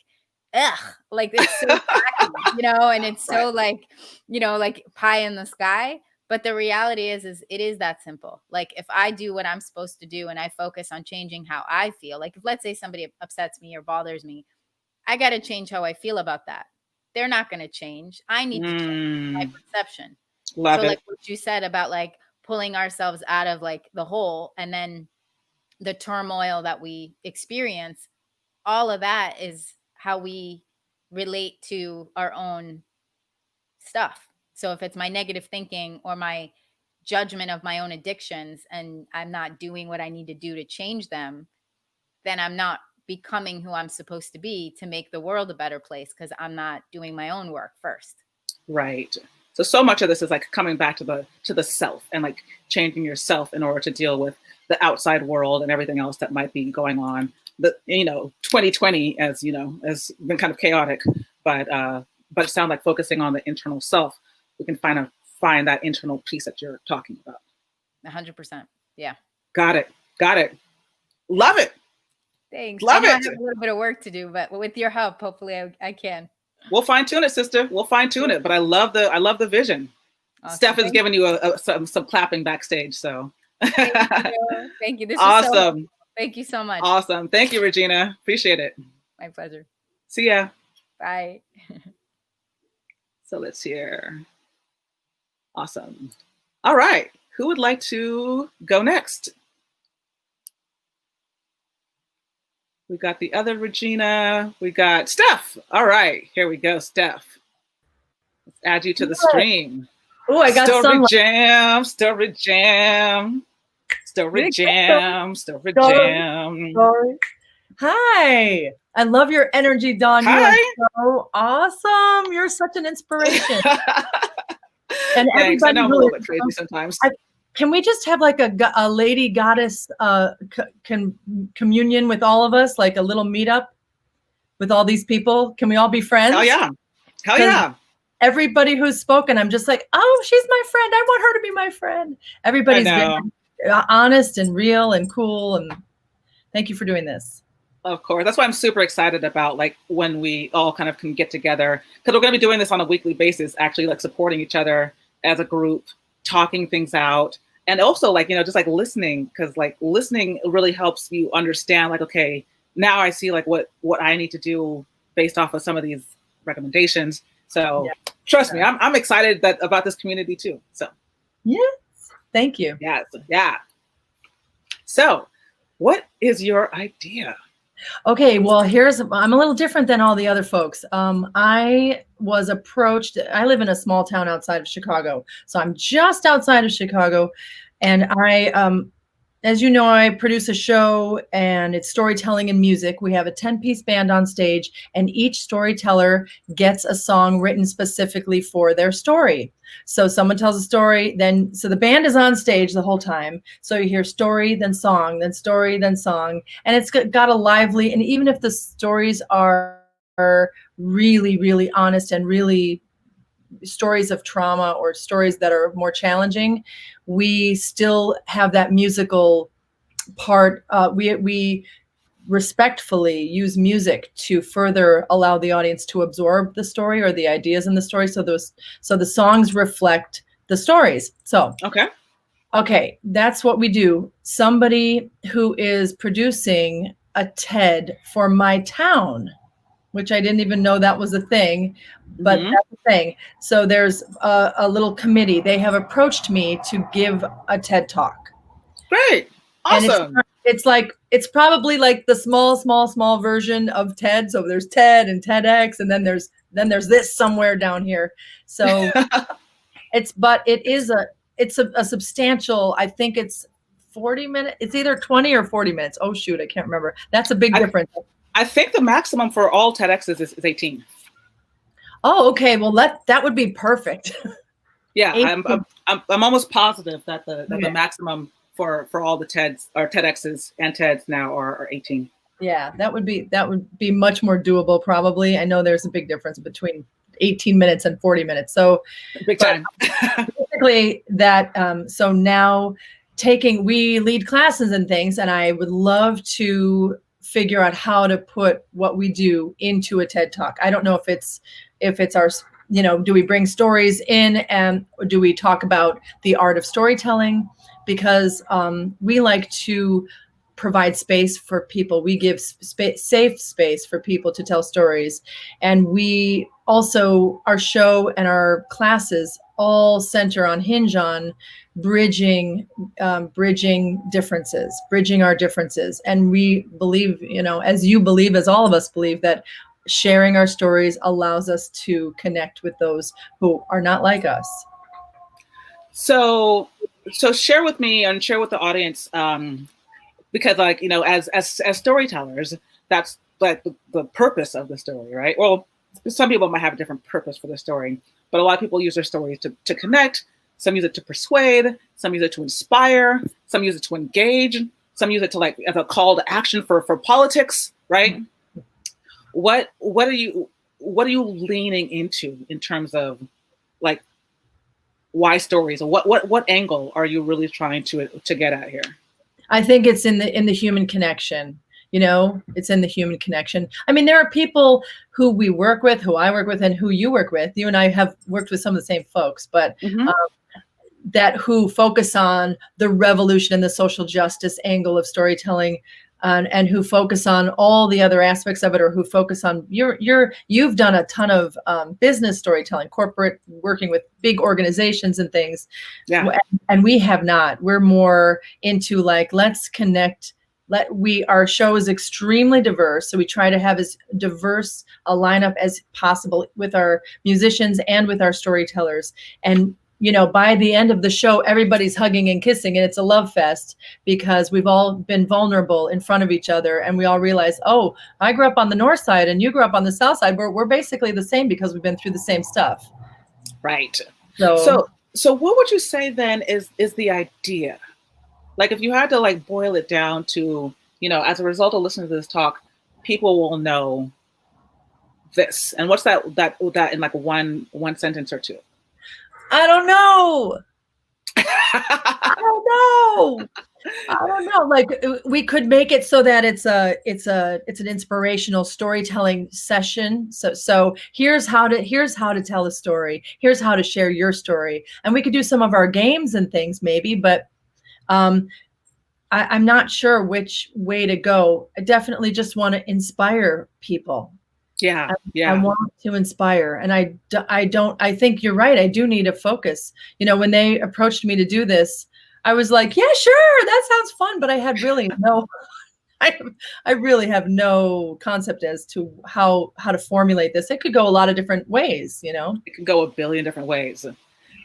ugh, like it's so tacky, you know, and it's so like, you know, like pie in the sky. But the reality is it is that simple. Like if I do what I'm supposed to do and I focus on changing how I feel, like if let's say somebody upsets me or bothers me, I got to change how I feel about that. They're not going to change. I need to change my perception. Love so it. like what you said about like pulling ourselves out of like the hole, and then the turmoil that we experience, all of that is how we relate to our own stuff. So if it's my negative thinking or my judgment of my own addictions, and I'm not doing what I need to do to change them, then I'm not becoming who I'm supposed to be to make the world a better place, because I'm not doing my own work first. Right. So much of this is like coming back to the self and like changing yourself in order to deal with the outside world and everything else that might be going on. The 2020, as you know, has been kind of chaotic, but it sounds like focusing on the internal self, we can find that internal peace that you're talking about. 100%. Yeah. Got it. Love it. Thanks. Love I know it. I have a little bit of work to do, but with your help, hopefully I can. We'll fine tune it, sister. We'll fine tune it. But I love the vision. Awesome. Steph is giving you some clapping backstage. So Thank you. This is awesome. Thank you so much. Awesome. Thank you, Regina. Appreciate it. My pleasure. See ya. Bye. So let's hear. Awesome. All right. Who would like to go next? We got the other Regina. We got Steph. All right. Here we go, Steph. Let's add you to the stream. Oh, I got Story some. Story jam. Hi. I love your energy, Dawn. Hi. You are so awesome. You're such an inspiration. And Thanks. I know I'm a who little is- bit crazy sometimes. Can we just have like a lady goddess communion with all of us, like a little meetup with all these people? Can we all be friends? Hell yeah. Everybody who's spoken, I'm just like, oh, she's my friend. I want her to be my friend. Everybody's very honest and real and cool. And thank you for doing this. Of course. That's why I'm super excited about like when we all kind of can get together, because we're going to be doing this on a weekly basis, actually like supporting each other as a group, talking things out, and also like, just like listening, because like listening really helps you understand like, okay, now I see like what I need to do based off of some of these recommendations. So trust me, I'm excited about this community too. So yes, thank you. Yeah. So what is your idea? Okay, well, I'm a little different than all the other folks. I was approached, I live in a small town outside of Chicago, so I'm just outside of Chicago, and as you know, I produce a show, and it's storytelling and music. We have a 10-piece band on stage, and each storyteller gets a song written specifically for their story. So someone tells a story, so the band is on stage the whole time. So you hear story, then song, then story, then song. And it's got a lively, and even if the stories are really, really honest and really stories of trauma or stories that are more challenging, we still have that musical part. We respectfully use music to further allow the audience to absorb the story or the ideas in the story. So the songs reflect the stories. So okay, that's what we do. Somebody who is producing a TED for my town, which I didn't even know that was a thing, but that's the thing. So there's a little committee. They have approached me to give a TED talk. Great. Awesome. And it's probably like the small version of TED. So there's TED and TEDx, and then there's this somewhere down here. So it's a substantial, I think it's 40 minutes. It's either 20 or 40 minutes. Oh shoot, I can't remember. That's a big difference. I think the maximum for all TEDx's is 18. Oh, okay. Well, that would be perfect. Yeah, I'm almost positive that the maximum for all the TEDs or TEDx's and TEDs now are 18. Yeah, that would be much more doable probably. I know there's a big difference between 18 minutes and 40 minutes. So big time. Basically that so now we lead classes and things, and I would love to figure out how to put what we do into a TED Talk. I don't know if it's our, do we bring stories in, and do we talk about the art of storytelling? Because we like to provide space for people. We give safe space for people to tell stories. And we also, our show and our classes all hinge on bridging differences, bridging our differences. And we believe, as all of us believe, that sharing our stories allows us to connect with those who are not like us. So share with me and share with the audience, because as storytellers, that's like the purpose of the story, right? Well, some people might have a different purpose for the story, but a lot of people use their stories to connect. Some use it to persuade. Some use it to inspire. Some use it to engage. Some use it to like as a call to action for politics, right? What are you leaning into in terms of like why stories, or what angle are you really trying to get at here? I think it's in the human connection. It's in the human connection. I mean, there are people who we work with, who I work with, and who you work with. You and I have worked with some of the same folks, but that who focus on the revolution and the social justice angle of storytelling, and who focus on all the other aspects of it, or who focus on you've done a ton of business storytelling, corporate, working with big organizations and things. Yeah. And we have not. We're more into like, let's connect. Our show is extremely diverse, so we try to have as diverse a lineup as possible with our musicians and with our storytellers. And by the end of the show, everybody's hugging and kissing, and it's a love fest because we've all been vulnerable in front of each other, and we all realize, oh, I grew up on the north side and you grew up on the south side. We're basically the same because we've been through the same stuff. Right. So what would you say then is the idea? Like, if you had to like boil it down to, as a result of listening to this talk, people will know this. And what's that in like one sentence or two? I don't know. I don't know. Like, we could make it so that it's an inspirational storytelling session. So here's how to tell a story. Here's how to share your story. And we could do some of our games and things maybe, but I'm not sure which way to go. I definitely just want to inspire people. Yeah. I want to inspire. And I think you're right. I do need a focus. When they approached me to do this, I was like, yeah, sure. That sounds fun. But I had really I really have no concept as to how to formulate this. It could go a lot of different ways, It could go a billion different ways.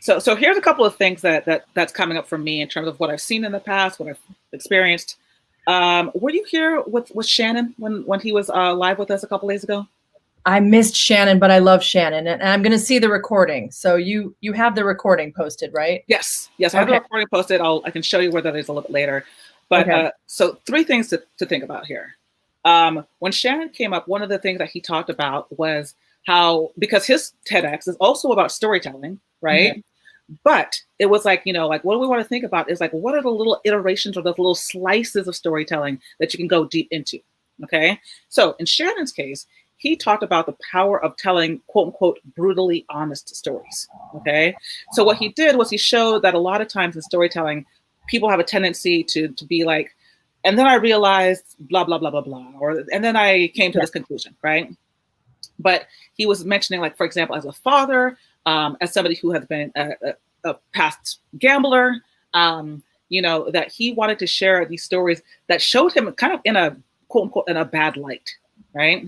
So here's a couple of things that's coming up for me in terms of what I've seen in the past, what I've experienced. Were you here with Shannon when he was live with us a couple days ago? I missed Shannon, but I love Shannon, and I'm going to see the recording. So you have the recording posted, right? Yes. I have the recording posted. I can show you where that is a little bit later. But so 3 things to think about here. When Shannon came up, one of the things that he talked about was how, because his TEDx is also about storytelling, right? Mm-hmm. But it was like, like what we want to think about is like, what are the little iterations or those little slices of storytelling that you can go deep into? Okay. So in Shannon's case, he talked about the power of telling, quote unquote, brutally honest stories. Okay. So what he did was he showed that a lot of times in storytelling, people have a tendency to be like, and then I realized blah, blah, blah, blah, blah. And then I came to this conclusion, right? But he was mentioning, like, for example, as a father, as somebody who has been a past gambler, that he wanted to share these stories that showed him kind of in a quote unquote in a bad light, right?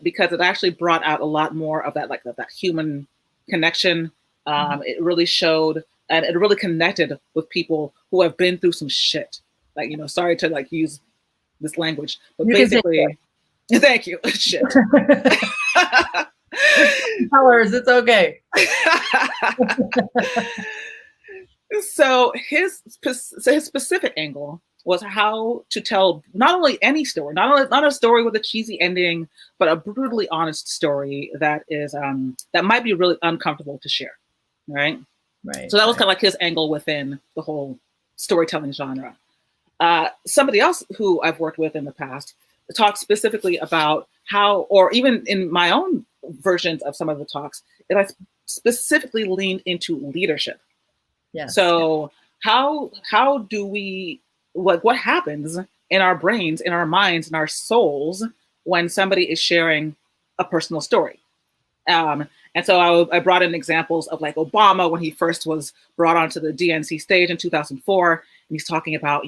Because it actually brought out a lot more of that, like that human connection. It really showed, and it really connected with people who have been through some shit. Like, sorry to like use this language, but basically, thank you. Shit. Colors, it's okay. So his specific angle was how to tell not only any story, not a story with a cheesy ending, but a brutally honest story that is that might be really uncomfortable to share, right? Right. So that was kind of like his angle within the whole storytelling genre. Somebody else who I've worked with in the past talked specifically about how, or even in my own versions of some of the talks, that I specifically leaned into leadership. Yes. So how do we, what happens in our brains, in our minds, in our souls when somebody is sharing a personal story? And so I brought in examples of like Obama when he first was brought onto the DNC stage in 2004, and he's talking about,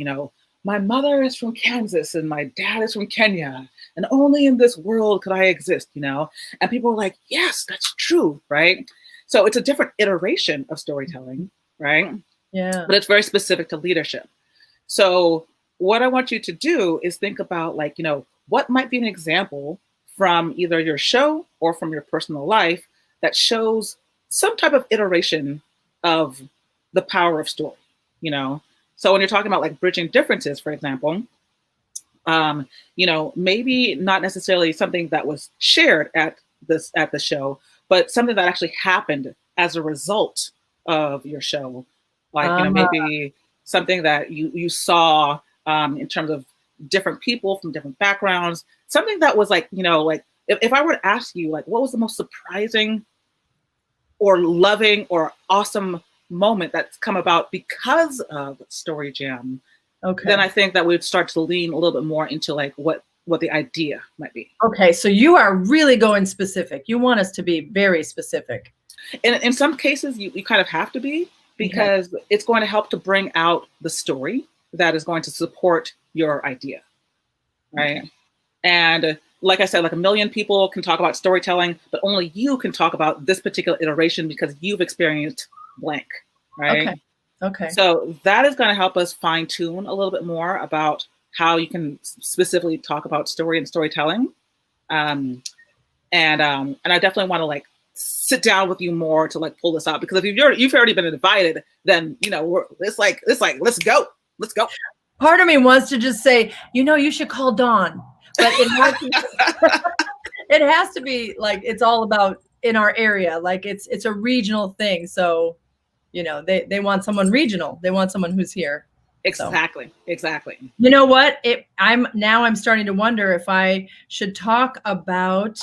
my mother is from Kansas and my dad is from Kenya, and only in this world could I exist, and people were like, yes, that's true, right? So it's a different iteration of storytelling, right? Yeah. But it's very specific to leadership. So what I want you to do is think about like, what might be an example from either your show or from your personal life that shows some type of iteration of the power of story, you know? So when you're talking about like bridging differences, for example, you know, maybe not necessarily something that was shared at the show, but something that actually happened as a result of your show. Like, you know, maybe something that you saw in terms of different people from different backgrounds, something that was like, you know, like if I were to ask you, like, what was the most surprising or loving or awesome moment that's come about because of Story Jam, then I think that we'd start to lean a little bit more into like what the idea might be. Okay, so you are really going specific. You want us to be very specific. In some cases, you kind of have to be, because it's going to help to bring out the story that is going to support your idea, right? Okay. And like I said, like a million people can talk about storytelling, but only you can talk about this particular iteration because you've experienced blank, right? Okay. So that is going to help us fine tune a little bit more about how you can specifically talk about story and storytelling. And I definitely want to like sit down with you more to like pull this out, because if you've already been invited, then, you know, it's like, let's go. Part of me wants to just say, you know, you should call Dawn, but it has to be like, it's all about in our area. Like it's a regional thing. So, you know, they want someone regional. They want someone who's here. Exactly. So. Exactly. You know what? I'm starting to wonder if I should talk about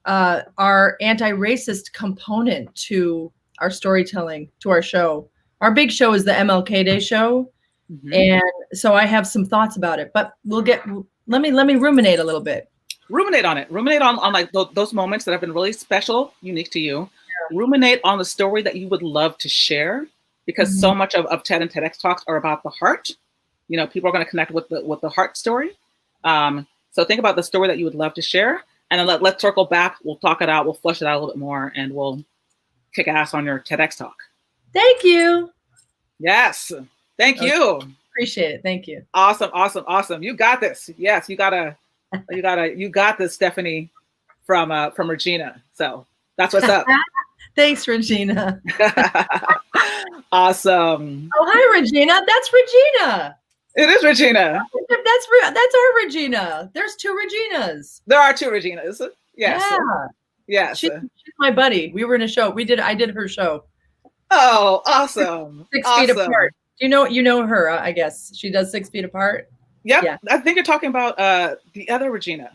our anti-racist component to our storytelling, to our show. Our big show is the MLK Day show. Mm-hmm. And so I have some thoughts about it, but let me ruminate a little bit. Ruminate on it. Ruminate on like those moments that have been really special, unique to you. Yeah. Ruminate on the story that you would love to share, because so much of TED and TEDx talks are about the heart. You know, people are going to connect with the heart story. So think about the story that you would love to share, and then let's circle back. We'll talk it out. We'll flesh it out a little bit more, and we'll kick ass on your TEDx talk. Thank you. Yes. Thank you. Appreciate it. Thank you. Awesome. You got this. Yes, you got this, Stephanie, from Regina. So that's what's up. Thanks, Regina. Awesome. Oh, hi, Regina. That's Regina. It is Regina. That's our Regina. There's two Reginas. There are two Reginas. Yes. Yeah. Yes. She's my buddy. We were in a show. I did her show. Oh, awesome. 6 feet apart. You know her, I guess. She does 6 feet apart. Yep. Yeah. I think you're talking about the other Regina.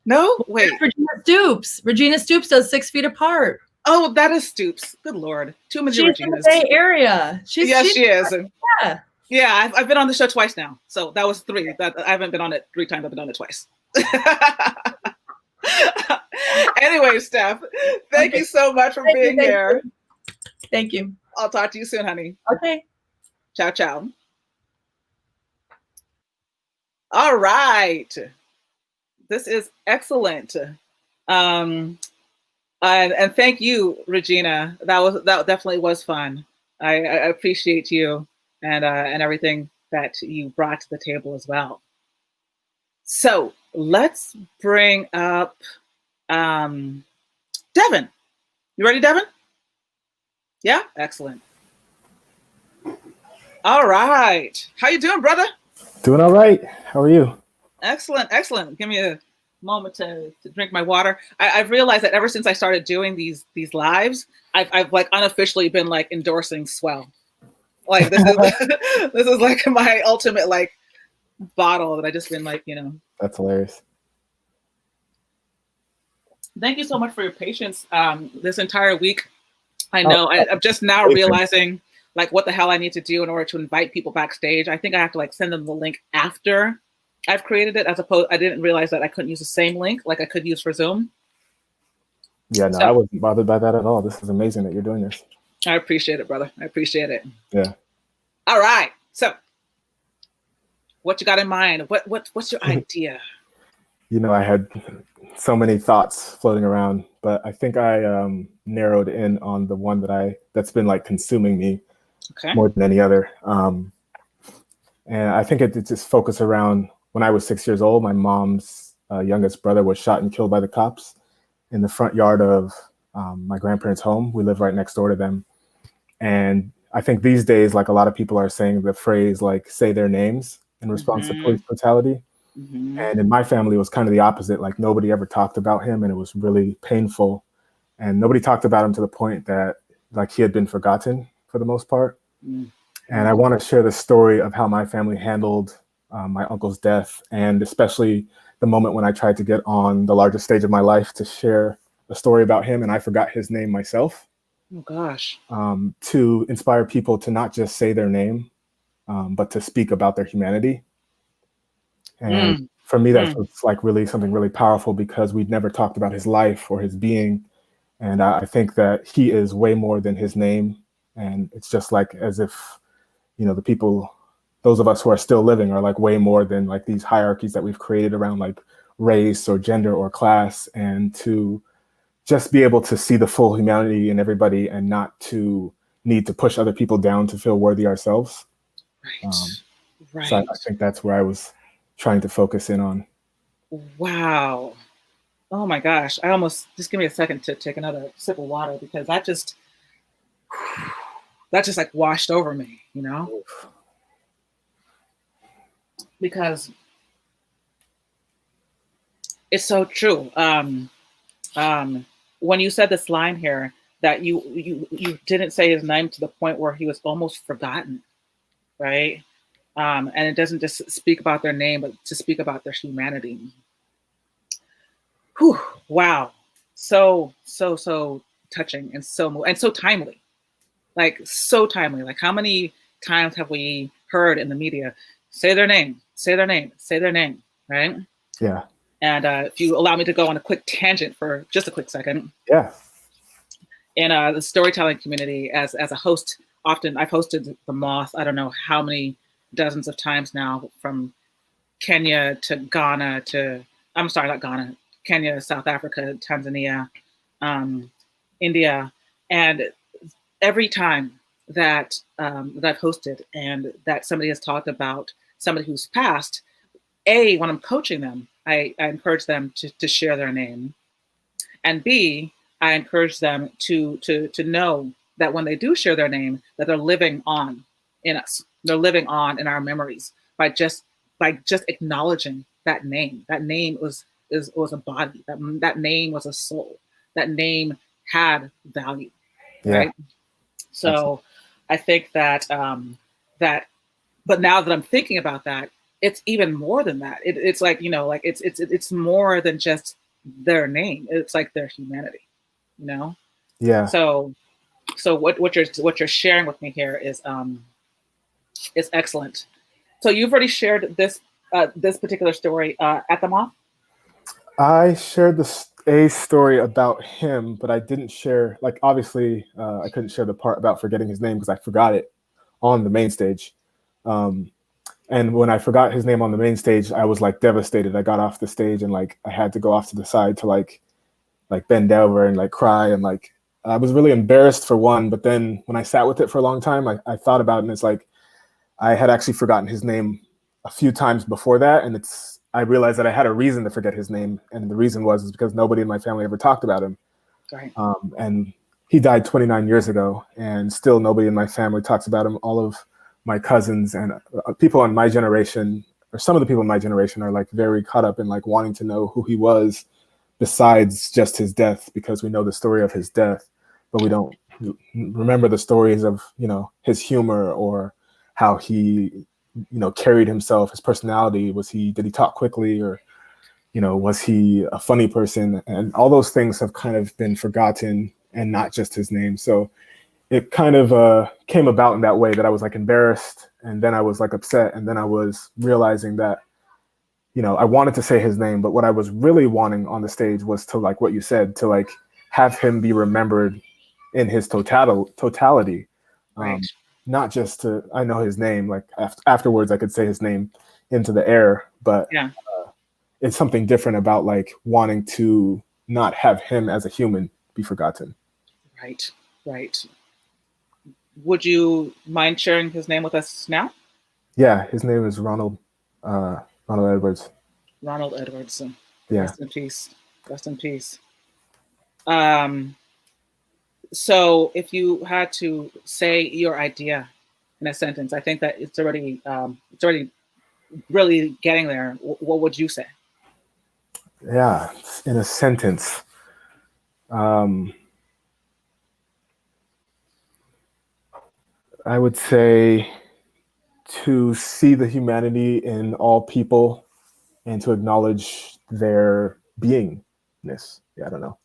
No? Wait. Regina Stoops. Regina Stoops does 6 feet apart. Oh, that is Stoops. Good Lord. Too many Reginas. She's in the Bay Area. She is. Yeah. Yeah, I've been on the show twice now. So that was 3. I haven't been on it 3 times. I've been on it twice. Anyway, Steph, thank you so much for being here. Thank you. I'll talk to you soon, honey. Okay. Ciao, ciao. All right. This is excellent. And thank you, Regina. That definitely was fun. I appreciate you and everything that you brought to the table as well. So let's bring up Devin. You ready, Devin? Yeah, excellent. All right. How you doing, brother? Doing all right. How are you? Excellent. Give me a moment to drink my water. I've realized that ever since I started doing these lives, I've like unofficially been like endorsing Swell. Like this is like my ultimate like bottle that I just been like, you know. That's hilarious. Thank you so much for your patience this entire week. I know I'm just now realizing like what the hell I need to do in order to invite people backstage. I think I have to like send them the link after I've created it, as opposed, I didn't realize that I couldn't use the same link like I could use for Zoom. Yeah, no, I wasn't bothered by that at all. This is amazing that you're doing this. I appreciate it, brother. I appreciate it. Yeah. All right. So what you got in mind? What's your idea? You know, I had so many thoughts floating around, but I think I narrowed in on the one that's been like consuming me more than any other. And I think it just focused around when I was 6 years old. My mom's youngest brother was shot and killed by the cops in the front yard of my grandparents' home. We live right next door to them. And I think these days, like a lot of people are saying the phrase like say their names in response to police brutality. And in my family, it was kind of the opposite. Like nobody ever talked about him, and it was really painful. And nobody talked about him to the point that like he had been forgotten for the most part. And I want to share the story of how my family handled my uncle's death, and especially the moment when I tried to get on the largest stage of my life to share a story about him, and I forgot his name myself. Oh gosh. To inspire people to not just say their name, but to speak about their humanity. And for me, that was like really something really powerful, because we'd never talked about his life or his being. And I think that he is way more than his name. And it's just like as if, you know, the people, those of us who are still living are like way more than like these hierarchies that we've created around like race or gender or class, and to just be able to see the full humanity in everybody and not to need to push other people down to feel worthy ourselves. Right. So I think that's where I was trying to focus in on. Wow. Oh my gosh. I almost, just give me a second to take another sip of water, because that just like washed over me, you know? Because it's so true. When you said this line here, that you didn't say his name to the point where he was almost forgotten, right? And it doesn't just speak about their name, but to speak about their humanity. Whew, wow. So touching and so timely. Like so timely. Like how many times have we heard in the media, say their name, say their name, say their name, right? Yeah. And if you allow me to go on a quick tangent for just a quick second. Yeah. In the storytelling community, as a host, often I've hosted The Moth, I don't know how many dozens of times now, from Kenya to Ghana to, I'm sorry, not Ghana, Kenya, South Africa, Tanzania, India. And every time that that I've hosted and that somebody has talked about somebody who's passed, when I'm coaching them, I encourage them to share their name. And B, I encourage them to know that when they do share their name, that they're living on in us. They're living on in our memories by just acknowledging that name. That name was a body. That name was a soul. That name had value, right? Yeah. So absolutely. I think that but now that I'm thinking about that, it's even more than that. It's like, you know, like it's more than just their name. It's like their humanity, you know? Yeah. So what you're sharing with me here is excellent. So you've already shared this particular story at the Moth? I shared a story about him, but I didn't share, like, obviously I couldn't share the part about forgetting his name because I forgot it on the main stage. And when I forgot his name on the main stage, I was like devastated. I got off the stage and like I had to go off to the side to like bend over and like cry, and like I was really embarrassed for one. But then when I sat with it for a long time, I thought about it, and it's like I had actually forgotten his name a few times before that, and I realized that I had a reason to forget his name, and the reason was because nobody in my family ever talked about him. Right. And he died 29 years ago, and still nobody in my family talks about him. All of my cousins and people in my generation, or some of the people in my generation, are like very caught up in like wanting to know who he was besides just his death, because we know the story of his death, but we don't remember the stories of, you know, his humor or how he, you know, carried himself, his personality. Did he talk quickly, or, you know, was he a funny person? And all those things have kind of been forgotten, and not just his name. So it kind of came about in that way, that I was like embarrassed, and then I was like upset, and then I was realizing that, you know, I wanted to say his name, but what I was really wanting on the stage was to, like what you said, to like have him be remembered in his totality. Right. Not just I know his name, like afterwards I could say his name into the air, but yeah. It's something different about like wanting to not have him as a human be forgotten. Right. Would you mind sharing his name with us now? Yeah, his name is Ronald Edwards. Ronald Edwards. Yeah. Rest in peace. Rest in peace. So if you had to say your idea in a sentence, I think that it's already really getting there. What would you say? Yeah, in a sentence. I would say to see the humanity in all people and to acknowledge their beingness. Yeah, I don't know.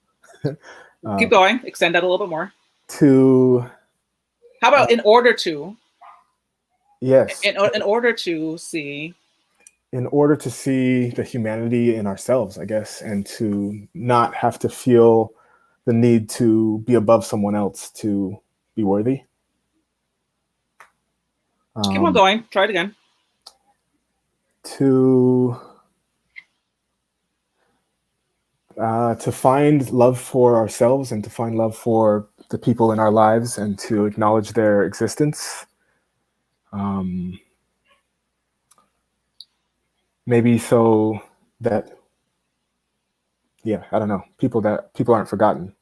Keep going. Extend that a little bit more. To How about in order to? Yes. In order to see. In order to see the humanity in ourselves, I guess, and to not have to feel the need to be above someone else to be worthy. Keep on going. Try it again. To find love for ourselves and to find love for the people in our lives and to acknowledge their existence. Maybe so that, yeah, I don't know, people aren't forgotten.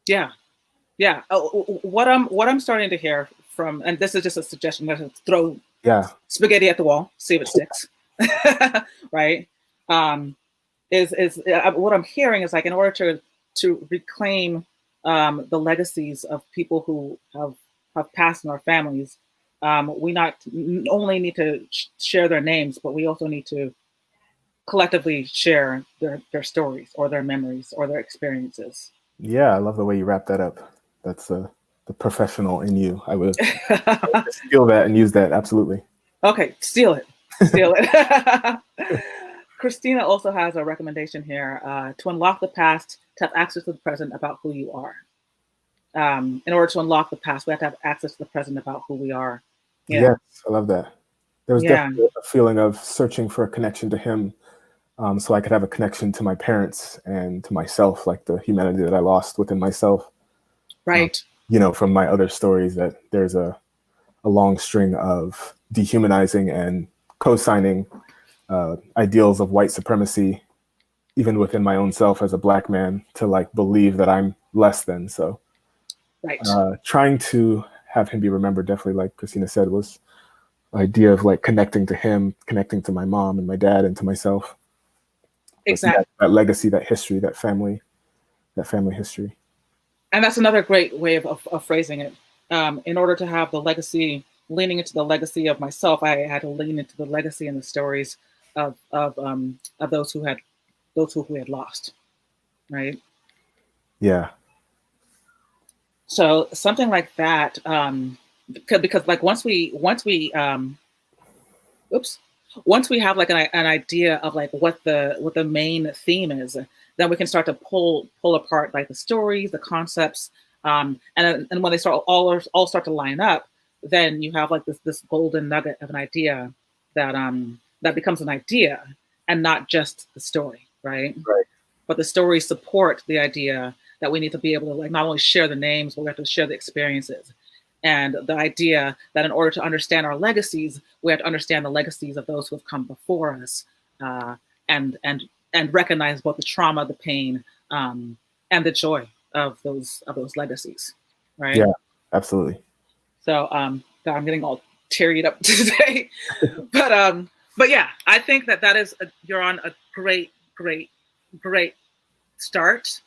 Yeah. Yeah. What I'm starting to hear from, and this is just a suggestion, I'm going to throw spaghetti at the wall, see if it sticks. Right. Is what I'm hearing is like, in order to reclaim the legacies of people who have passed in our families, we not only need to share their names, but we also need to collectively share their stories or their memories or their experiences. Yeah, I love the way you wrap that up. That's the professional in you. I would steal that and use that. Absolutely. Okay, steal it. Steal it. Christina also has a recommendation here to unlock the past, to have access to the present about who you are. In order to unlock the past, we have to have access to the present about who we are. Yes, I love that. There was definitely a feeling of searching for a connection to him, so I could have a connection to my parents and to myself, like the humanity that I lost within myself. Right. From my other stories, that there's a long string of dehumanizing and co-signing ideals of white supremacy, even within my own self as a Black man, to like believe that I'm less than. So trying to have him be remembered, definitely, like Christina said, was the idea of like connecting to him, connecting to my mom and my dad and to myself. Exactly. That legacy, that history, that family history. And that's another great way of phrasing it. In order to have the legacy, leaning into the legacy of myself, I had to lean into the legacy and the stories of those who had lost. Right. Yeah. So something like that, because like once we have like an idea of like what the main theme is, then we can start to pull apart like the stories, the concepts, and when they start all start to line up, then you have like this golden nugget of an idea that becomes an idea and not just the story, right? Right. But the stories support the idea that we need to be able to like not only share the names, but we have to share the experiences. And the idea that in order to understand our legacies, we have to understand the legacies of those who have come before us, and recognize both the trauma, the pain, and the joy of those legacies, right? Yeah, absolutely. So I'm getting all teared up today, but yeah, I think that is you're on a great start.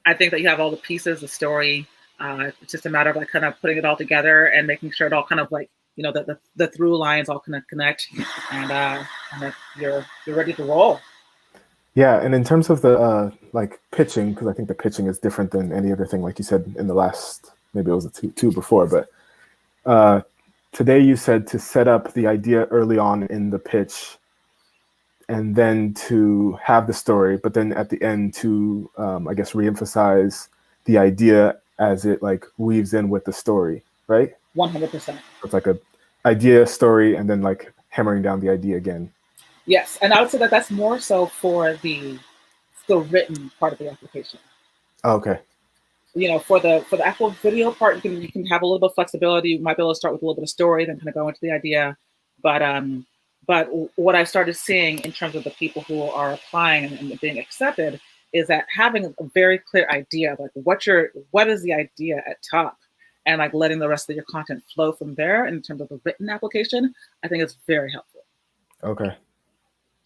I think that you have all the pieces, the story. It's just a matter of like kind of putting it all together and making sure it all kind of like, the through lines all kind of connect, and that you're ready to roll. Yeah, and in terms of the like pitching, because I think the pitching is different than any other thing, like you said in the last, maybe it was two before, but today you said to set up the idea early on in the pitch, and then to have the story, but then at the end to, I guess, reemphasize the idea as it like weaves in with the story, right? 100%. It's like a idea, story, and then like hammering down the idea again. Yes, and I would say that that's more so for the written part of the application. Oh, okay. For the actual video part, you can have a little bit of flexibility. You might be able to start with a little bit of story, then kind of go into the idea. But what I started seeing in terms of the people who are applying and being accepted is that having a very clear idea of like what is the idea at top, and like letting the rest of your content flow from there in terms of the written application, I think is very helpful. Okay.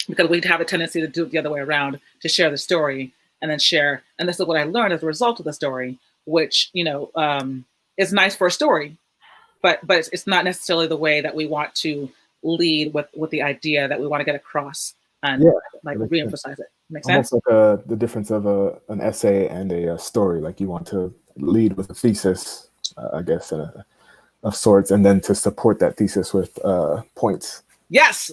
Because we'd have a tendency to do it the other way around, to share the story and then share. And this is what I learned as a result of the story, which, is nice for a story, but it's not necessarily the way that we want to lead with the idea that we want to get across and reemphasize it. Make sense? Almost like the difference of an essay and a story. Like you want to lead with a thesis, I guess, of sorts, and then to support that thesis with points. Yes.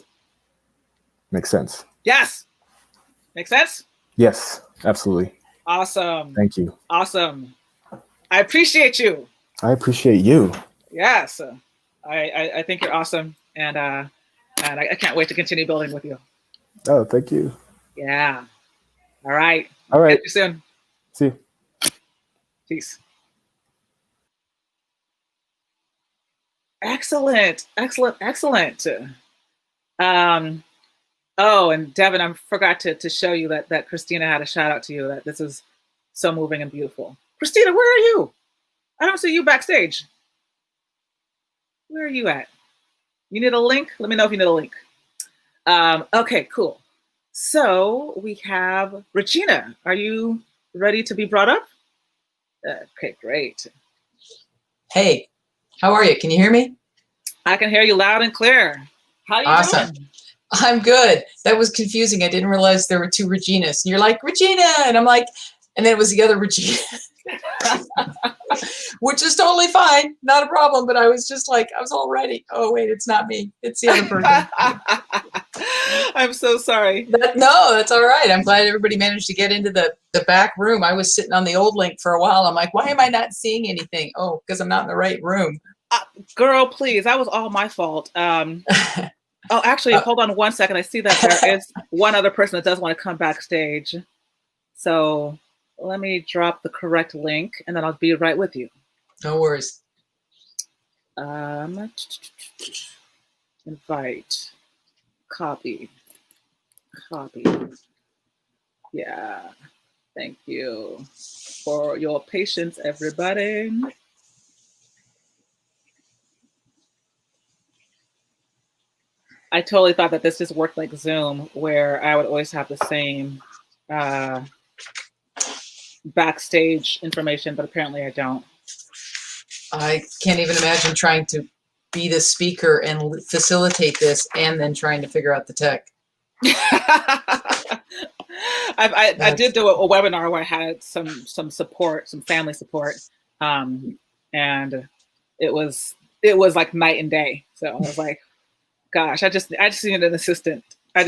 Makes sense. Yes. Make sense? Yes, absolutely. Awesome. Thank you. Awesome. I appreciate you. I appreciate you. Yes. I think you're awesome. And I can't wait to continue building with you. Oh, thank you. Yeah. All right. All right. Catch you soon. See you. Peace. Excellent. Excellent. Excellent. Oh, and Devin, I forgot to show you that Christina had a shout out to you, that this is so moving and beautiful. Christina, where are you? I don't see you backstage. Where are you at? You need a link? Let me know if you need a link. Okay, cool. So we have Regina. Are you ready to be brought up? Okay, great. Hey, how are you? Can you hear me? I can hear you loud and clear. How you Awesome. doing? I'm good. That was confusing. I didn't realize there were two Reginas. And you're like, Regina. And I'm like, and then it was the other Regina. Which is totally fine. Not a problem. But I was just like, I was all ready. Oh, wait, it's not me. It's the other person. I'm so sorry. No, that's all right. I'm glad everybody managed to get into the back room. I was sitting on the old link for a while. I'm like, why am I not seeing anything? Oh, because I'm not in the right room. Girl, please. That was all my fault. Oh, actually, hold on one second. I see that there is one other person that does want to come backstage. So let me drop the correct link, and then I'll be right with you. No worries. Invite. Copy. Yeah. Thank you for your patience, everybody. I totally thought that this just worked like Zoom, where I would always have the same backstage information, but apparently I don't. I can't even imagine trying to be the speaker and facilitate this and then trying to figure out the tech. I did do a webinar where I had some support, some family support, and it was like night and day. So I was like, gosh, I just need an assistant. I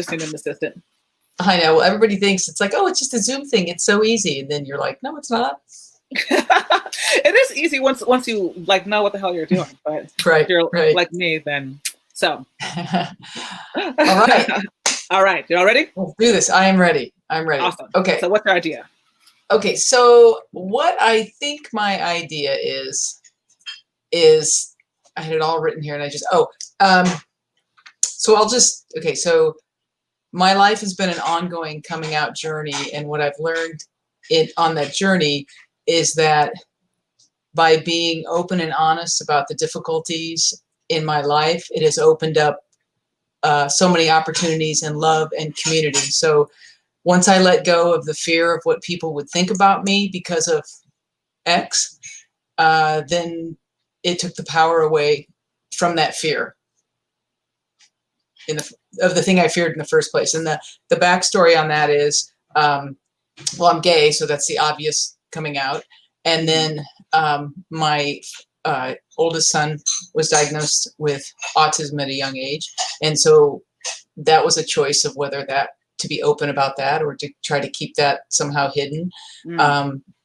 know. Well, everybody thinks it's like, oh, it's just a Zoom thing. It's so easy. And then you're like, no, it's not. It is easy once you like know what the hell you're doing. But if you're like me, then so. All right. All right. You all ready? Let's do this. I am ready. I'm ready. Awesome. Okay. So what's your idea? Okay. So what I think my idea is I had it all written here and I just, so my life has been an ongoing coming out journey. And what I've learned on that journey is that by being open and honest about the difficulties in my life, it has opened up so many opportunities and love and community. So once I let go of the fear of what people would think about me because of X, then it took the power away from that fear of the thing I feared in the first place. And the backstory on that is, well, I'm gay, so that's the obvious coming out. And then my oldest son was diagnosed with autism at a young age. And so that was a choice of whether to be open about that or to try to keep that somehow hidden.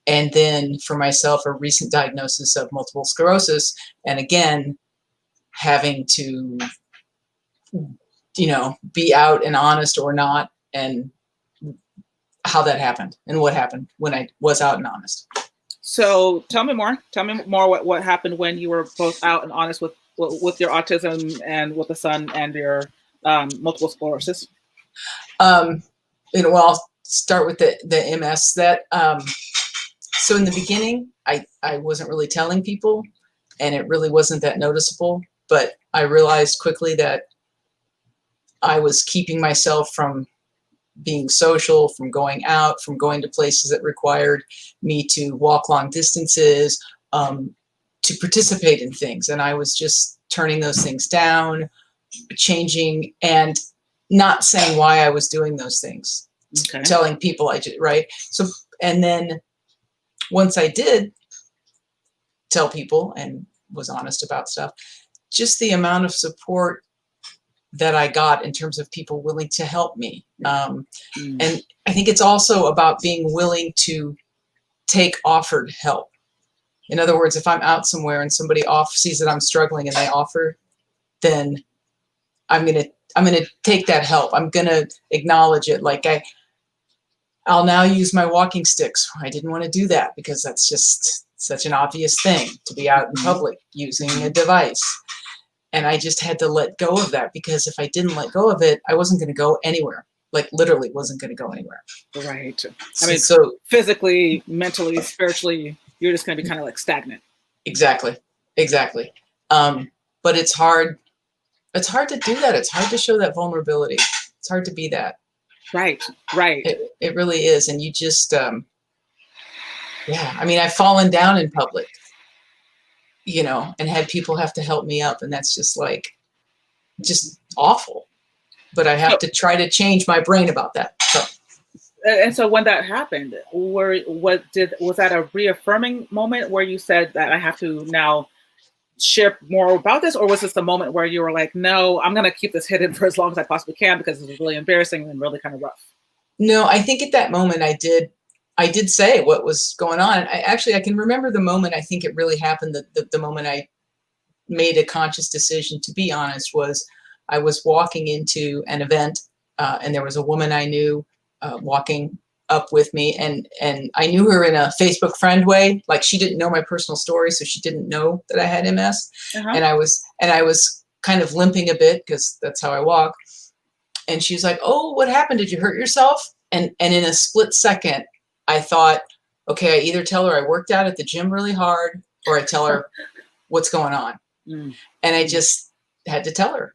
And then for myself, a recent diagnosis of multiple sclerosis. And again, having to, be out and honest or not, and how that happened and what happened when I was out and honest. So tell me more. Tell me more what happened when you were both out and honest with your autism and with the son and your multiple sclerosis. Well, start with the MS. That so in the beginning, I wasn't really telling people, and it really wasn't that noticeable. But I realized quickly that I was keeping myself from being social, from going out, from going to places that required me to walk long distances, to participate in things. And I was just turning those things down, changing, and not saying why I was doing those things. Okay. Telling people I did, right? So, and then once I did tell people and was honest about stuff, just the amount of support that I got in terms of people willing to help me. And I think it's also about being willing to take offered help. In other words, if I'm out somewhere and somebody sees that I'm struggling and they offer, then I'm gonna take that help. I'm gonna acknowledge it. Like I'll now use my walking sticks. I didn't want to do that because that's just such an obvious thing to be out in public using a device. And I just had to let go of that, because if I didn't let go of it, I wasn't going to go anywhere. Like literally wasn't going to go anywhere. Right. I mean, so physically, mentally, spiritually, you're just going to be kind of like stagnant. Exactly. But it's hard. It's hard to do that. It's hard to show that vulnerability. It's hard to be that. Right. It really is. And you just, yeah, I mean, I've fallen down in public, and had people have to help me up. And that's just just awful. But I have to try to change my brain about that. And so when that happened, was that a reaffirming moment where you said that I have to now share more about this, or was this the moment where you were like, no, I'm going to keep this hidden for as long as I possibly can because this is really embarrassing and really kind of rough? No, I think at that moment I did say what was going on. I can remember the moment. I think it really happened. The moment I made a conscious decision to be honest was I was walking into an event, and there was a woman I knew walking up with me, and I knew her in a Facebook friend way. Like she didn't know my personal story, so she didn't know that I had MS. And I was kind of limping a bit because that's how I walk. And she's like, "Oh, what happened? Did you hurt yourself?" And in a split second, I thought, okay, I either tell her I worked out at the gym really hard, or I tell her what's going on. And I just had to tell her,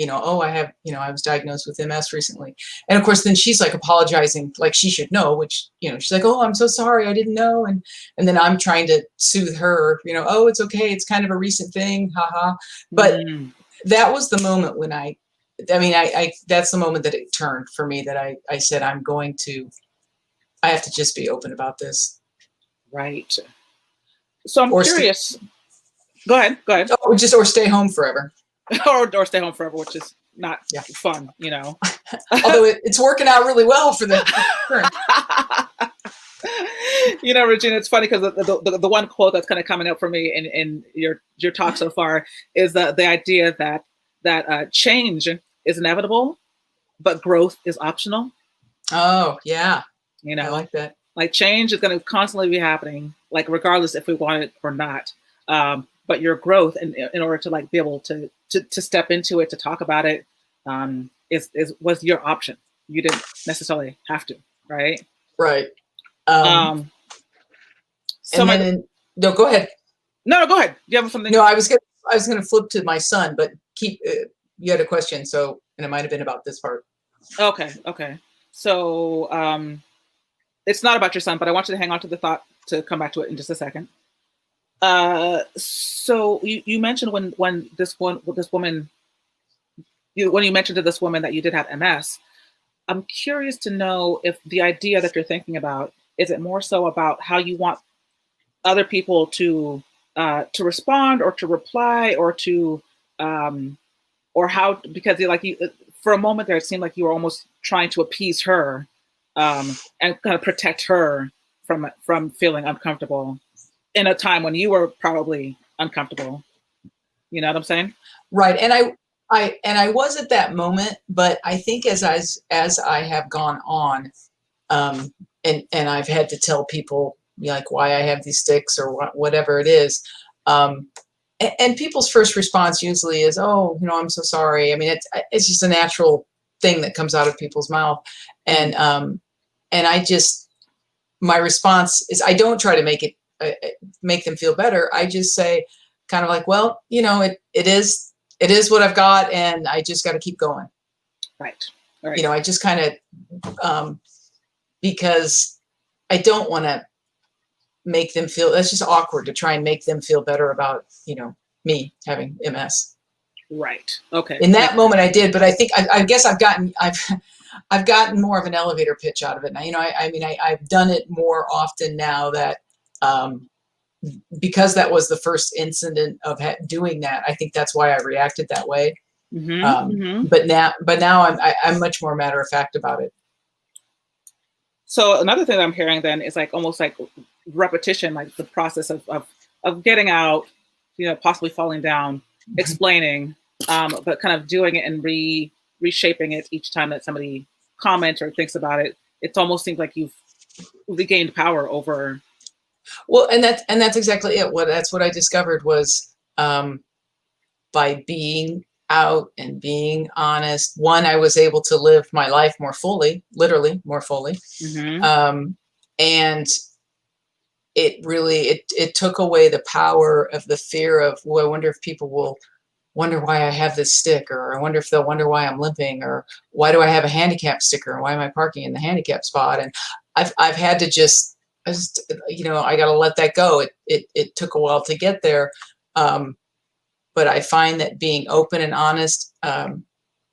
oh, I was diagnosed with MS recently. And of course, then she's like apologizing, like she should know, which, she's like, "Oh, I'm so sorry. I didn't know." And then I'm trying to soothe her, "Oh, it's okay. It's kind of a recent thing. Haha." But that was the moment when I that's the moment that it turned for me, that I said, I have to just be open about this. Right. So I'm curious. Go ahead. Or stay home forever. or stay home forever, which is not fun, Although it's working out really well for the current. Regina, it's funny because the one quote that's kind of coming up for me in your talk so far is the idea that change is inevitable, but growth is optional. Oh yeah, I like that. Like change is going to constantly be happening, like regardless if we want it or not. But your growth, in order to like be able to step into it, to talk about it, was your option. You didn't necessarily have to, right? Right. No, go ahead. No, go ahead. You have something? No, I was gonna flip to my son, but you had a question, and it might have been about this part. Okay. So it's not about your son, but I want you to hang on to the thought to come back to it in just a second. So you mentioned when you mentioned to this woman that you did have MS. I'm curious to know if the idea that you're thinking about, is it more so about how you want other people to respond or to reply or to or how, because for a moment there, it seemed like you were almost trying to appease her and kind of protect her from feeling uncomfortable in a time when you were probably uncomfortable. You know what I'm saying? Right. And I was at that moment, but I think as I have gone on, and I've had to tell people like why I have these sticks or whatever it is, and people's first response usually is, "Oh, I'm so sorry." I mean, it's just a natural thing that comes out of people's mouth, and and my response is, I don't try to make them feel better. I just say kind of like, well, it is what I've got, and I just got to keep going. Right. Right. I just kind of, because I don't want to make them feel, that's just awkward to try and make them feel better about, me having MS. Right. Okay. In that moment I did, but I think, I guess I've gotten more of an elevator pitch out of it now. I've done it more often now that, because that was the first incident of doing that. I think that's why I reacted that way. But now I'm much more matter of fact about it. So another thing that I'm hearing then is like almost like repetition, like the process of getting out, possibly falling down, explaining, but kind of doing it and reshaping it each time that somebody comments or thinks about it. It almost seems like you've regained power over. Well, and that's exactly it. That's what I discovered was, by being out and being honest, one, I was able to live my life more fully, literally more fully. And it really, it took away the power of the fear of, well, I wonder if people will wonder why I have this stick, or I wonder if they'll wonder why I'm limping, or why do I have a handicap sticker, and why am I parking in the handicap spot? And I've had to just, I got to let that go. It took a while to get there. But I find that being open and honest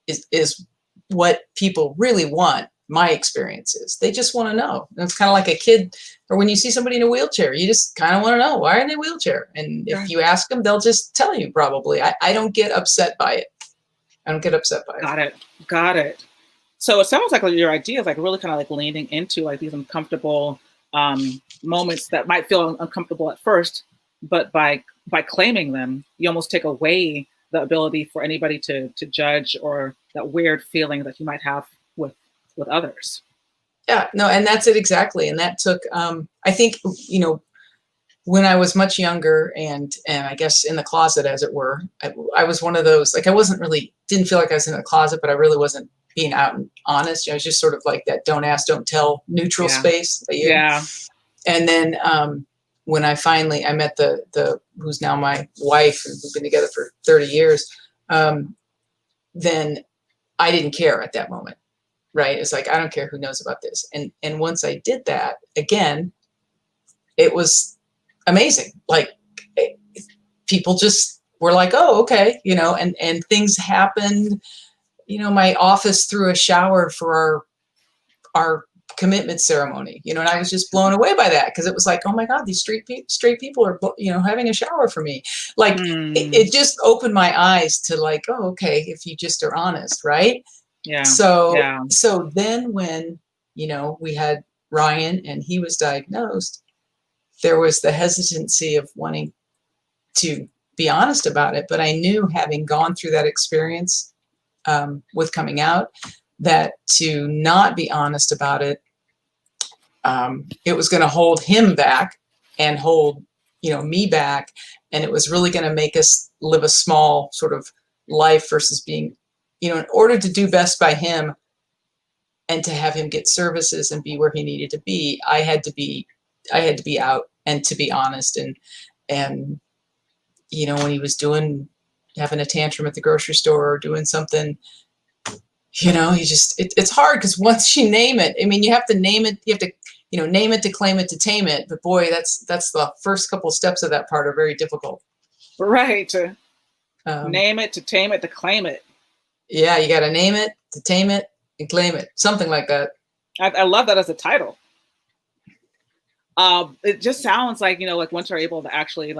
is what people really want. My experience is they just want to know. And it's kind of like a kid, or when you see somebody in a wheelchair, you just kind of want to know, why are they in a wheelchair? And if you ask them, they'll just tell you probably. I don't get upset by it. I don't get upset by it. Got it. So it sounds like your idea is like really kind of like leaning into like these uncomfortable moments that might feel uncomfortable at first, but by claiming them, you almost take away the ability for anybody to judge, or that weird feeling that you might have with others. Yeah, no, and that's it exactly. And that took, I think, when I was much younger and I guess in the closet, as it were, I was one of those, like, didn't feel like I was in a closet, but I really wasn't being out and honest. I was just sort of like that don't ask, don't tell neutral space. Yeah. And then when I met the who's now my wife, and we've been together for 30 years, then I didn't care at that moment. Right. It's like, I don't care who knows about this. And once I did that, again, it was amazing. Like, people just were like, oh, okay. And things happened. My office threw a shower for our commitment ceremony, and I was just blown away by that, because it was like, oh my God, these straight people are, having a shower for me. Like, it just opened my eyes to like, oh, okay, if you just are honest, right? Yeah. So then when, we had Ryan and he was diagnosed, there was the hesitancy of wanting to be honest about it. But I knew, having gone through that experience with coming out, that to not be honest about it, it was going to hold him back and hold, me back. And it was really going to make us live a small sort of life versus being, in order to do best by him and to have him get services and be where he needed to be, I had to be out and to be honest. And, when he was having a tantrum at the grocery store or doing something, he just, it's hard, because once you name it, you have to name it, you have to, name it to claim it to tame it. But boy, that's the first couple of steps of that part are very difficult. Right. Name it to tame it to claim it. Yeah, you got to name it to tame it and claim it. Something like that. I love that as a title. It just sounds like, like once you're able to actually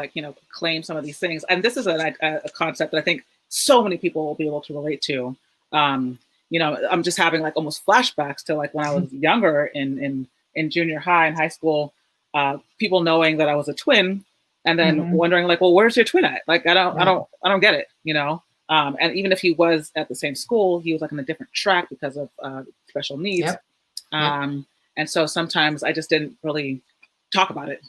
claim some of these things, and this is a concept that I think so many people will be able to relate to. I'm just having like almost flashbacks to like when I was younger in junior high and high school, people knowing that I was a twin, and then wondering like, well, where's your twin at? Like, I don't get it, and even if he was at the same school, he was like in a different track because of special needs. Yep. And so sometimes I just didn't really talk about it.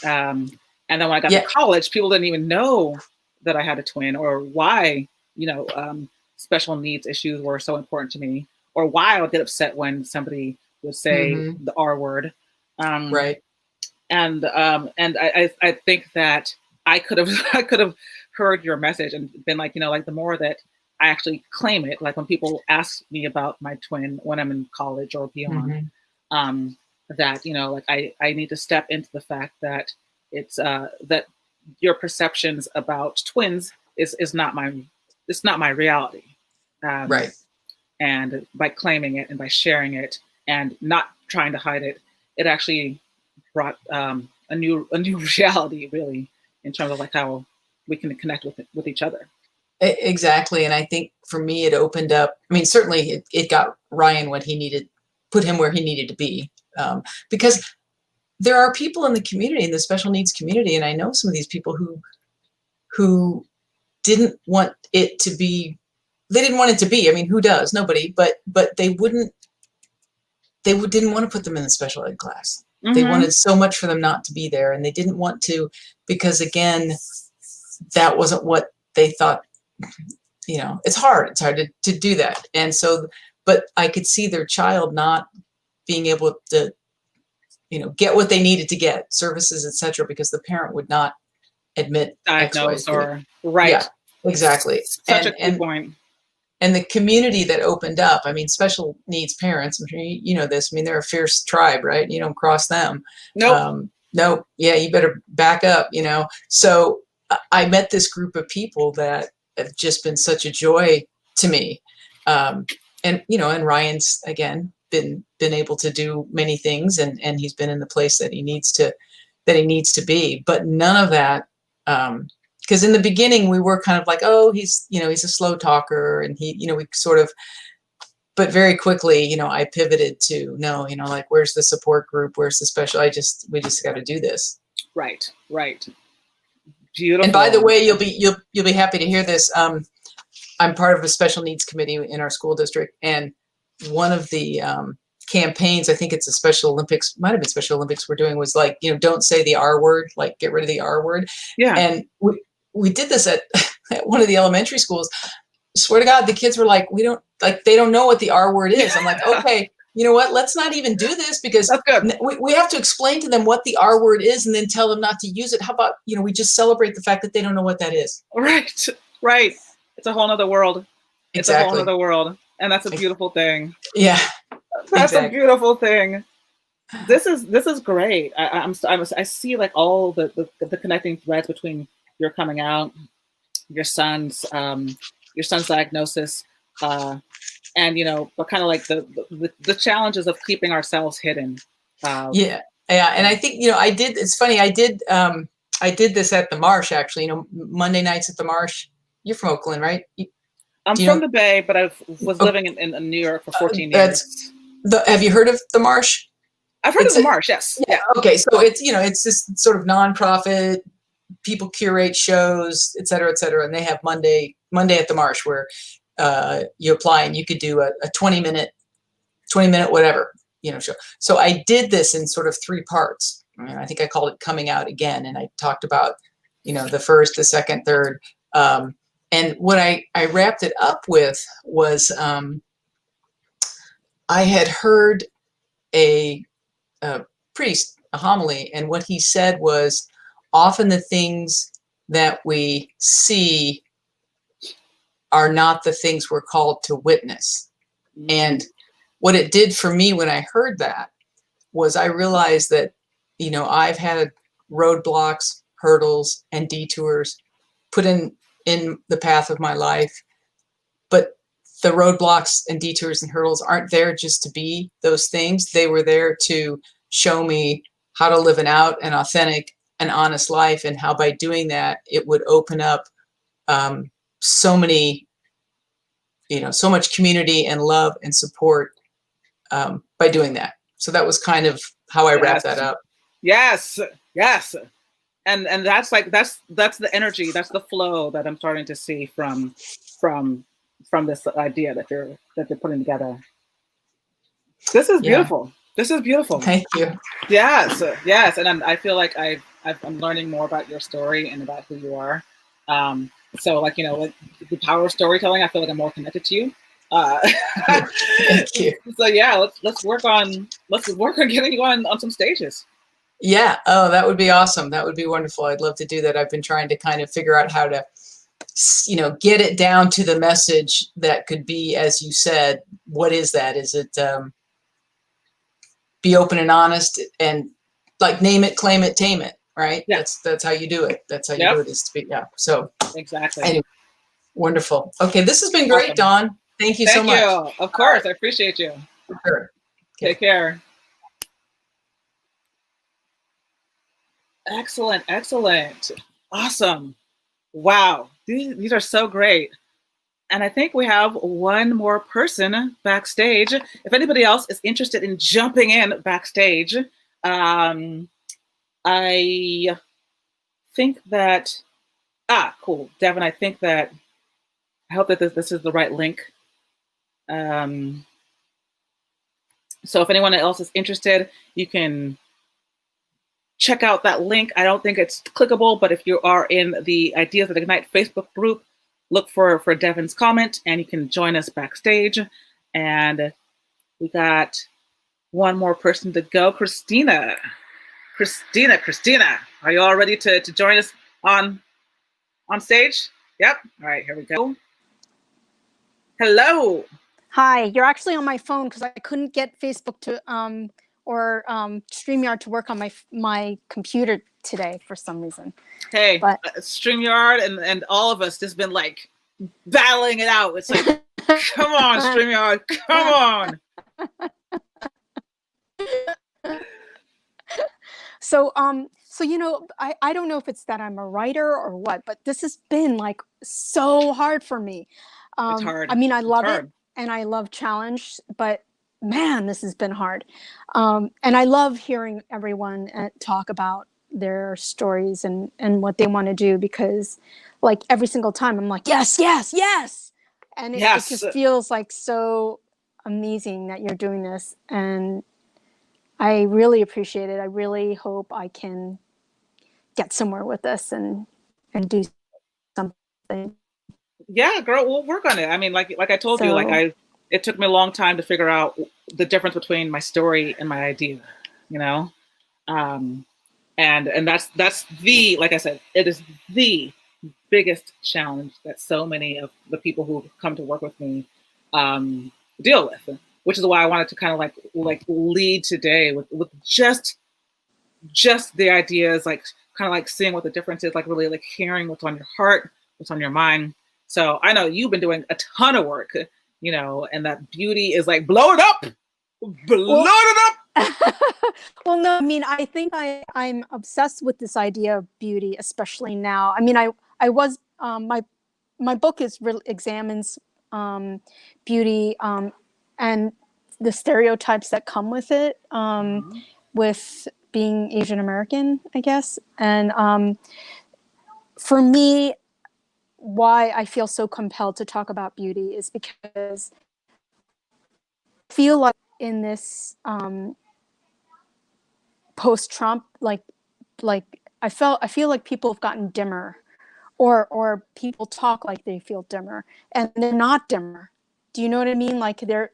And then when I got to college, people didn't even know that I had a twin, or why, special needs issues were so important to me, or why I would get upset when somebody would say Mhm. the R word. Right. And I think that I could have I could have heard your message and been like, you know, like the more that I actually claim it, like when people ask me about my twin when I'm in college or beyond, Mhm. that, you know, like I need to step into the fact that it's that your perceptions about twins is not my, it's not my reality. Right. And by claiming it and by sharing it and not trying to hide it, it actually brought a new reality, really, in terms of like how we can connect with each other. Exactly. And I think for me, it opened up, I mean, certainly it got Ryan what he needed, put him where he needed to be. Because there are people in the community, in the special needs community, and I know some of these people who didn't want it to be, they didn't want it to be. I mean, who does? Nobody. But they didn't want to put them in the special ed class. They wanted so much for them not to be there, and they didn't want to, because again, that wasn't what they thought. You know, it's hard to do that. And so, but I could see their child not being able to, you know, get what they needed to get, services, etc., because the parent would not admit Diagnose XYZ. or right. Yeah, exactly. Such a good point. And the community that opened up, I mean, special needs parents, I'm sure you know this, I mean, they're a fierce tribe, right? You don't cross them. Nope. No, yeah, you better back up, you know? So I met this group of people that have just been such a joy to me. And, you know, and Ryan's, again, been able to do many things, and he's been in the place that he needs to be. But none of that, because in the beginning we were kind of like, oh, he's a slow talker, and he, you know, we sort of, but very quickly, you know, I pivoted to no, you know, like, where's the support group? Where's the special? We just got to do this. Right. Beautiful. And by the way, you'll be happy to hear this. I'm part of a special needs committee in our school district, and one of the campaigns, I think it's a Special Olympics, might have been Special Olympics we're doing, was like, you know, don't say the R word, like get rid of the R word. Yeah. And we did this at one of the elementary schools. Swear to God, the kids were like, they don't know what the R word is. I'm like, okay, you know what? Let's not even do this, because we have to explain to them what the R word is and then tell them not to use it. How about, you know, we just celebrate the fact that they don't know what that is. Right. It's a whole nother world. It's Exactly. a whole other world. And that's a beautiful thing. Yeah. That's a beautiful thing. This is great. I see like all the connecting threads between your coming out, your son's diagnosis, and, you know, but kind of like the challenges of keeping ourselves hidden. Yeah. And I think, you know, it's funny, I did this at the Marsh, actually, you know, Monday nights at the Marsh. You're from Oakland, right? I'm from the Bay, but I was living in New York for 14 years. Have you heard of the Marsh? I've heard of the Marsh, yes. Yeah. Okay. So it's, you know, it's this sort of nonprofit, people curate shows, et cetera, and they have Monday at the Marsh, where you apply and you could do a 20-minute whatever, you know, show. So I did this in sort of 3 parts. I think I called it Coming Out Again, and I talked about, you know, the first, the second, third. And what I wrapped it up with was I had heard a priest, a homily, and what he said was, often the things that we see are not the things we're called to witness. And what it did for me when I heard that was I realized that, you know, I've had roadblocks, hurdles, and detours put in the path of my life, but the roadblocks and detours and hurdles aren't there just to be those things. They were there to show me how to live an authentic and honest life, and how by doing that, it would open up so many, you know, so much community and love and support by doing that. So that was kind of how I wrapped that up. Yes. And that's like, that's the energy, that's the flow that I'm starting to see from this idea that they're putting together. This is beautiful. Yeah. This is beautiful. Thank you. Yes. And I feel like I'm learning more about your story and about who you are. So, like, you know, like the power of storytelling, I feel like I'm more connected to you. Thank you. So yeah, let's work on getting you on some stages. Yeah. Oh, that would be awesome. That would be wonderful. I'd love to do that. I've been trying to kind of figure out how to, get it down to the message that could be, as you said, what is that? Is it be open and honest and like name it, claim it, tame it, right? Yeah. That's how you do it. That's how you do it, is to be, yeah. So exactly. Anyway, wonderful. Okay, this has been great, Awesome. Dawn. Thank you so much. Thank you. Of course, I appreciate you. Sure. Okay. Take care. Excellent, excellent. Awesome. Wow, these are so great. And I think we have one more person backstage. If anybody else is interested in jumping in backstage, I think that, cool. Devin, I hope that this is the right link. So if anyone else is interested, you can check out that link. I don't think it's clickable, but if you are in the Ideas that Ignite Facebook group, look for Devin's comment and you can join us backstage. And we got one more person to go. Christina, are you all ready to join us on stage? Yep. All right, here we go. Hello. Hi, you're actually on my phone because I couldn't get Facebook to or StreamYard to work on my computer today for some reason. Hey, but StreamYard and all of us just been like battling it out. It's like, come on, StreamYard, come on. So I don't know if it's that I'm a writer or what, but this has been like so hard for me. It's hard. I mean, I love it and I love challenge, but man, this has been hard. And I love hearing everyone talk about their stories and what they want to do, because like every single time I'm like, yes. And it just feels like so amazing that you're doing this. And I really appreciate it. I really hope I can get somewhere with this and do something. Yeah, girl, we'll work on it. I mean, like I told you, it took me a long time to figure out the difference between my story and my idea, and that's the, like I said, it is the biggest challenge that so many of the people who come to work with me deal with, which is why I wanted to kind of like lead today with just the ideas, like kind of like seeing what the difference is, like really like hearing what's on your heart, what's on your mind. So I know you've been doing a ton of work, and that beauty is like, blow it up. Well, no, I mean, I think I'm obsessed with this idea of beauty, especially now. I mean, I was, my book examines beauty and the stereotypes that come with it, with being Asian American, I guess. And for me, why I feel so compelled to talk about beauty is because I feel like in this post-Trump, like I feel like people have gotten dimmer, or people talk like they feel dimmer, and they're not dimmer. Do you know what I mean? Like they're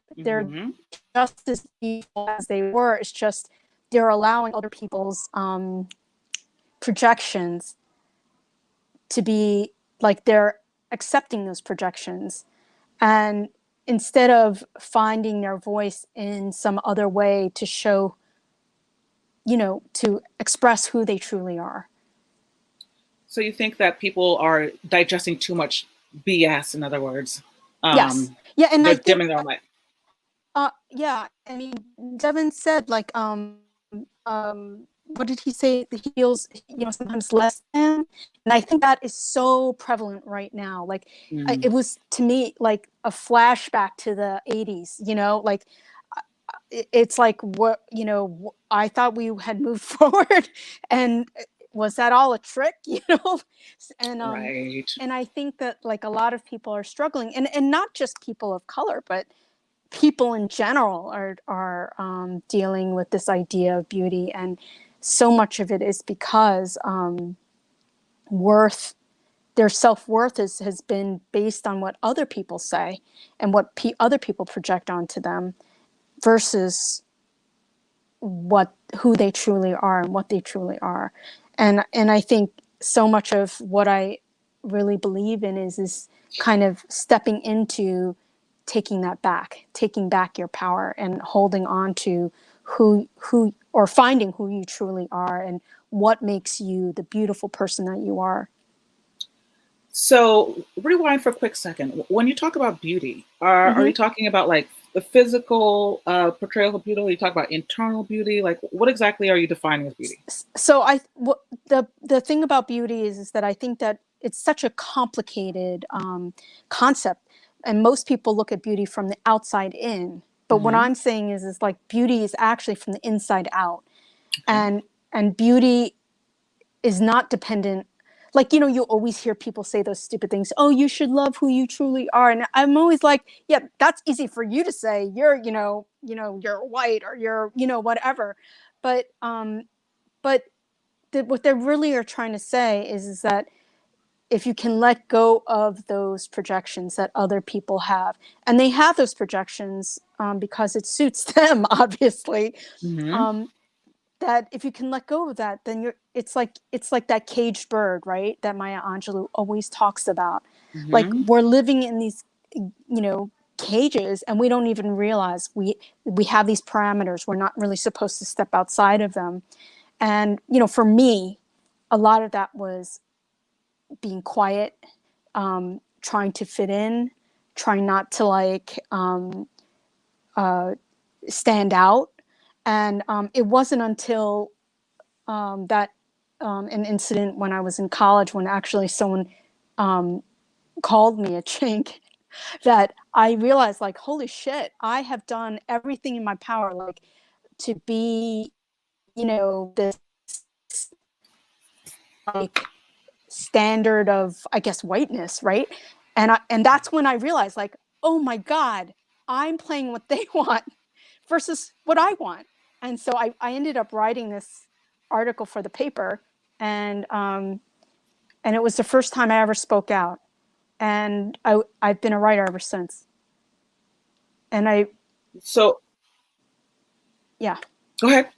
just as evil as they were. It's just they're allowing other people's projections to be like, they're accepting those projections, and instead of finding their voice in some other way to show, to express who they truly are. So you think that people are digesting too much BS, in other words? Yes. Yeah, and they're dimming their light. Yeah, I mean, Devin said, like, what did he say? The heels, sometimes less than. And I think that is so prevalent right now. Like, it was, to me, like a flashback to the 80s, like, it's like, what, I thought we had moved forward, and was that all a trick, And right. And I think that like a lot of people are struggling, and not just people of color, but people in general are dealing with this idea of beauty, and so much of it is because worth their self-worth has been based on what other people say and what other people project onto them versus who they truly are and what they truly are. And I think so much of what I really believe in is kind of stepping into taking back your power and holding on to who or finding who you truly are and what makes you the beautiful person that you are. So rewind for a quick second. When you talk about beauty, are you talking about like the physical portrayal of beauty? Are you talking about internal beauty? Like what exactly are you defining as beauty? So the thing about beauty is that I think that it's such a complicated concept, and most people look at beauty from the outside in. But what I'm saying is like beauty is actually from the inside out, and beauty is not dependent. Like, you know, you always hear people say those stupid things. Oh, you should love who you truly are. And I'm always like, yeah, that's easy for you to say. You're, you're white or you're, whatever. But what they really are trying to say is that if you can let go of those projections that other people have, and they have those projections because it suits them, obviously, that if you can let go of that, then it's like that caged bird, right? That Maya Angelou always talks about. Like we're living in these, cages, and we don't even realize we have these parameters. We're not really supposed to step outside of them. And, for me, a lot of that was being quiet, trying to fit in, trying not to stand out. And it wasn't until that an incident when I was in college, when actually someone called me a chink, that I realized, like, holy shit, I have done everything in my power, like, to be, this like standard of, I guess, whiteness, right? And that's when I realized, like, oh my God, I'm playing what they want versus what I want. And so I ended up writing this article for the paper, and it was the first time I ever spoke out. And I've been a writer ever since. And yeah. Go ahead.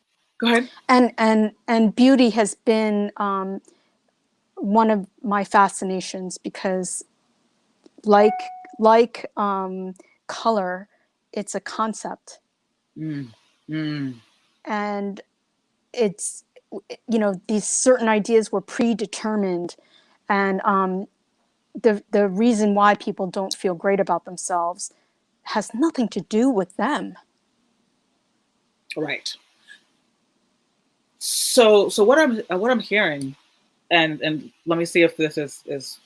And beauty has been one of my fascinations because, like color, it's a concept. And it's, these certain ideas were predetermined, and the reason why people don't feel great about themselves has nothing to do with them. Right. So what I'm hearing, and let me see if this is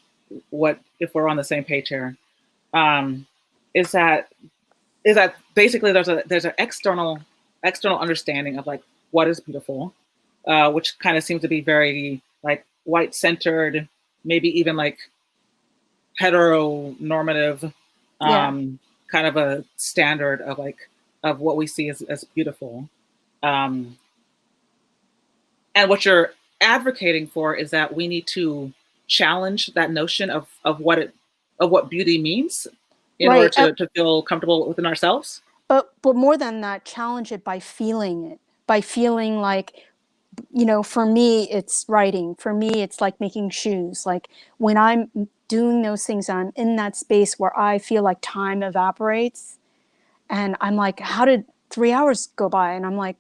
if we're on the same page here, is that basically there's an external understanding of like what is beautiful, which kind of seems to be very like white centered, maybe even like heteronormative, kind of a standard of like of what we see as beautiful. And what you're advocating for is that we need to challenge that notion of what beauty means in order to feel comfortable within ourselves. But more than that, challenge it by feeling it, by feeling like, for me, it's writing. For me, it's like making shoes. Like when I'm doing those things, I'm in that space where I feel like time evaporates. And I'm like, how did 3 hours go by? And I'm like,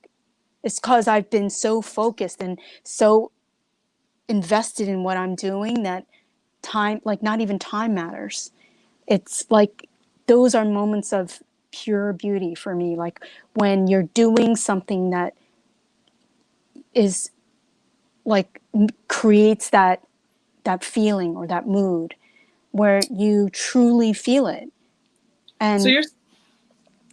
it's because I've been so focused and so invested in what I'm doing that time, like not even time matters. It's like, those are moments of pure beauty for me. Like when you're doing something that is like creates that feeling or that mood where you truly feel it. And so you're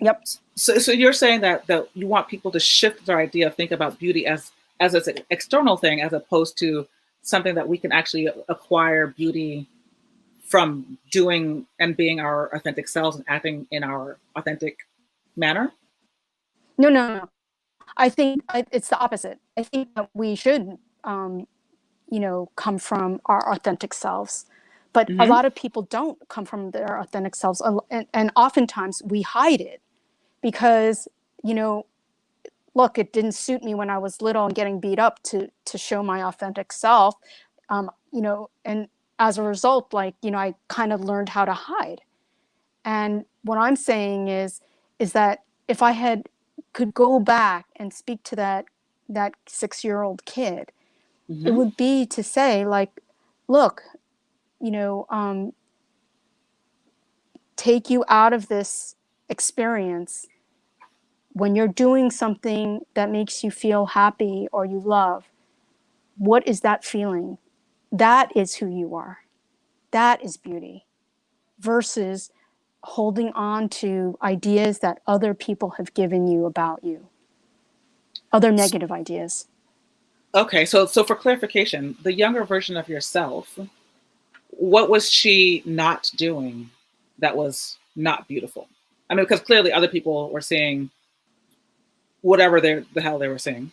yep. So you're saying that you want people to shift their idea of think about beauty as an external thing, as opposed to something that we can actually acquire beauty from doing and being our authentic selves and acting in our authentic manner? No. I think it's the opposite. I think that we should, come from our authentic selves. But a lot of people don't come from their authentic selves. And oftentimes we hide it because, you know, look, it didn't suit me when I was little and getting beat up to show my authentic self. You know, and as a result, like, you know, I kind of learned how to hide. And what I'm saying is that if I could go back and speak to that 6-year-old kid, it would be to say, like, look, you know, take you out of this experience. When you're doing something that makes you feel happy or you love, what is that feeling? That is who you are. That is beauty, versus holding on to ideas that other people have given you about you, other negative ideas. Okay, so for clarification, the younger version of yourself, what was she not doing that was not beautiful? I mean, because clearly other people were seeing whatever the hell they were seeing.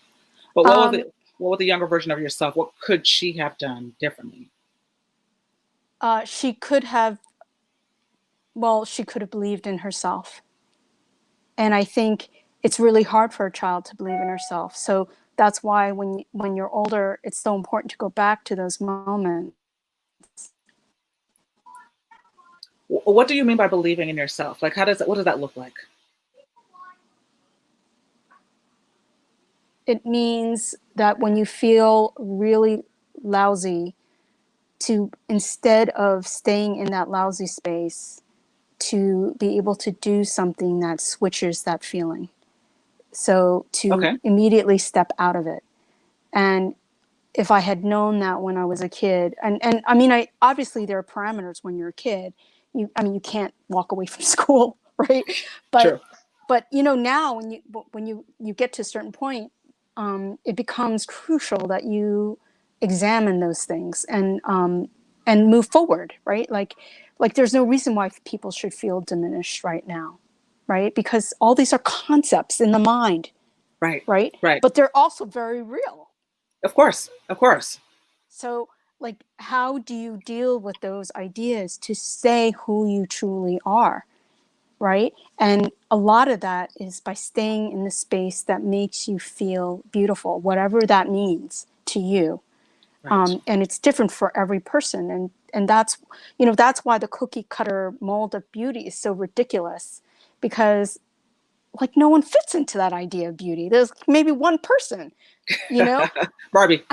But what was the younger version of yourself? What could she have done differently? She could have believed in herself. And I think it's really hard for a child to believe in herself. So that's why when you're older, it's so important to go back to those moments. What do you mean by believing in yourself? Like, what does that look like? It means that when you feel really lousy, to, instead of staying in that lousy space, to be able to do something that switches that feeling. So to immediately step out of it. And if I had known that when I was a kid, and I mean, obviously there are parameters when you're a kid. You can't walk away from school, right? But sure. But you know, now when you get to a certain point, it becomes crucial that you examine those things and move forward, right? Like there's no reason why people should feel diminished right now, right? Because all these are concepts in the mind, right? But they're also very real. Of course. So, like, how do you deal with those ideas to say who you truly are, right? And a lot of that is by staying in the space that makes you feel beautiful, whatever that means to you. Right. And it's different for every person. And that's, you know, that's why the cookie cutter mold of beauty is so ridiculous, because like no one fits into that idea of beauty. There's maybe one person, you know? Barbie.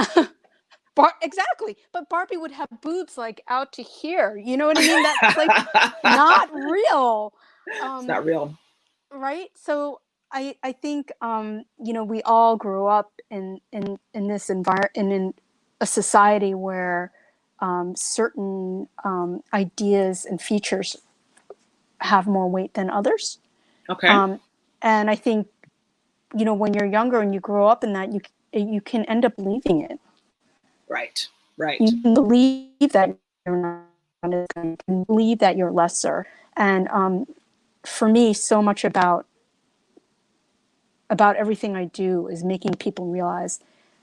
Exactly. But Barbie would have boobs like out to here. You know what I mean? That's like not real. It's not real. Right. So I think, you know, we all grew up in this environment, in a society where certain ideas and features have more weight than others. Okay. And I think, you know, when you're younger and you grow up in that, you can end up believing it. Right. You can believe that you're not, you can believe that you're lesser. And for me, so much about everything I do is making people realize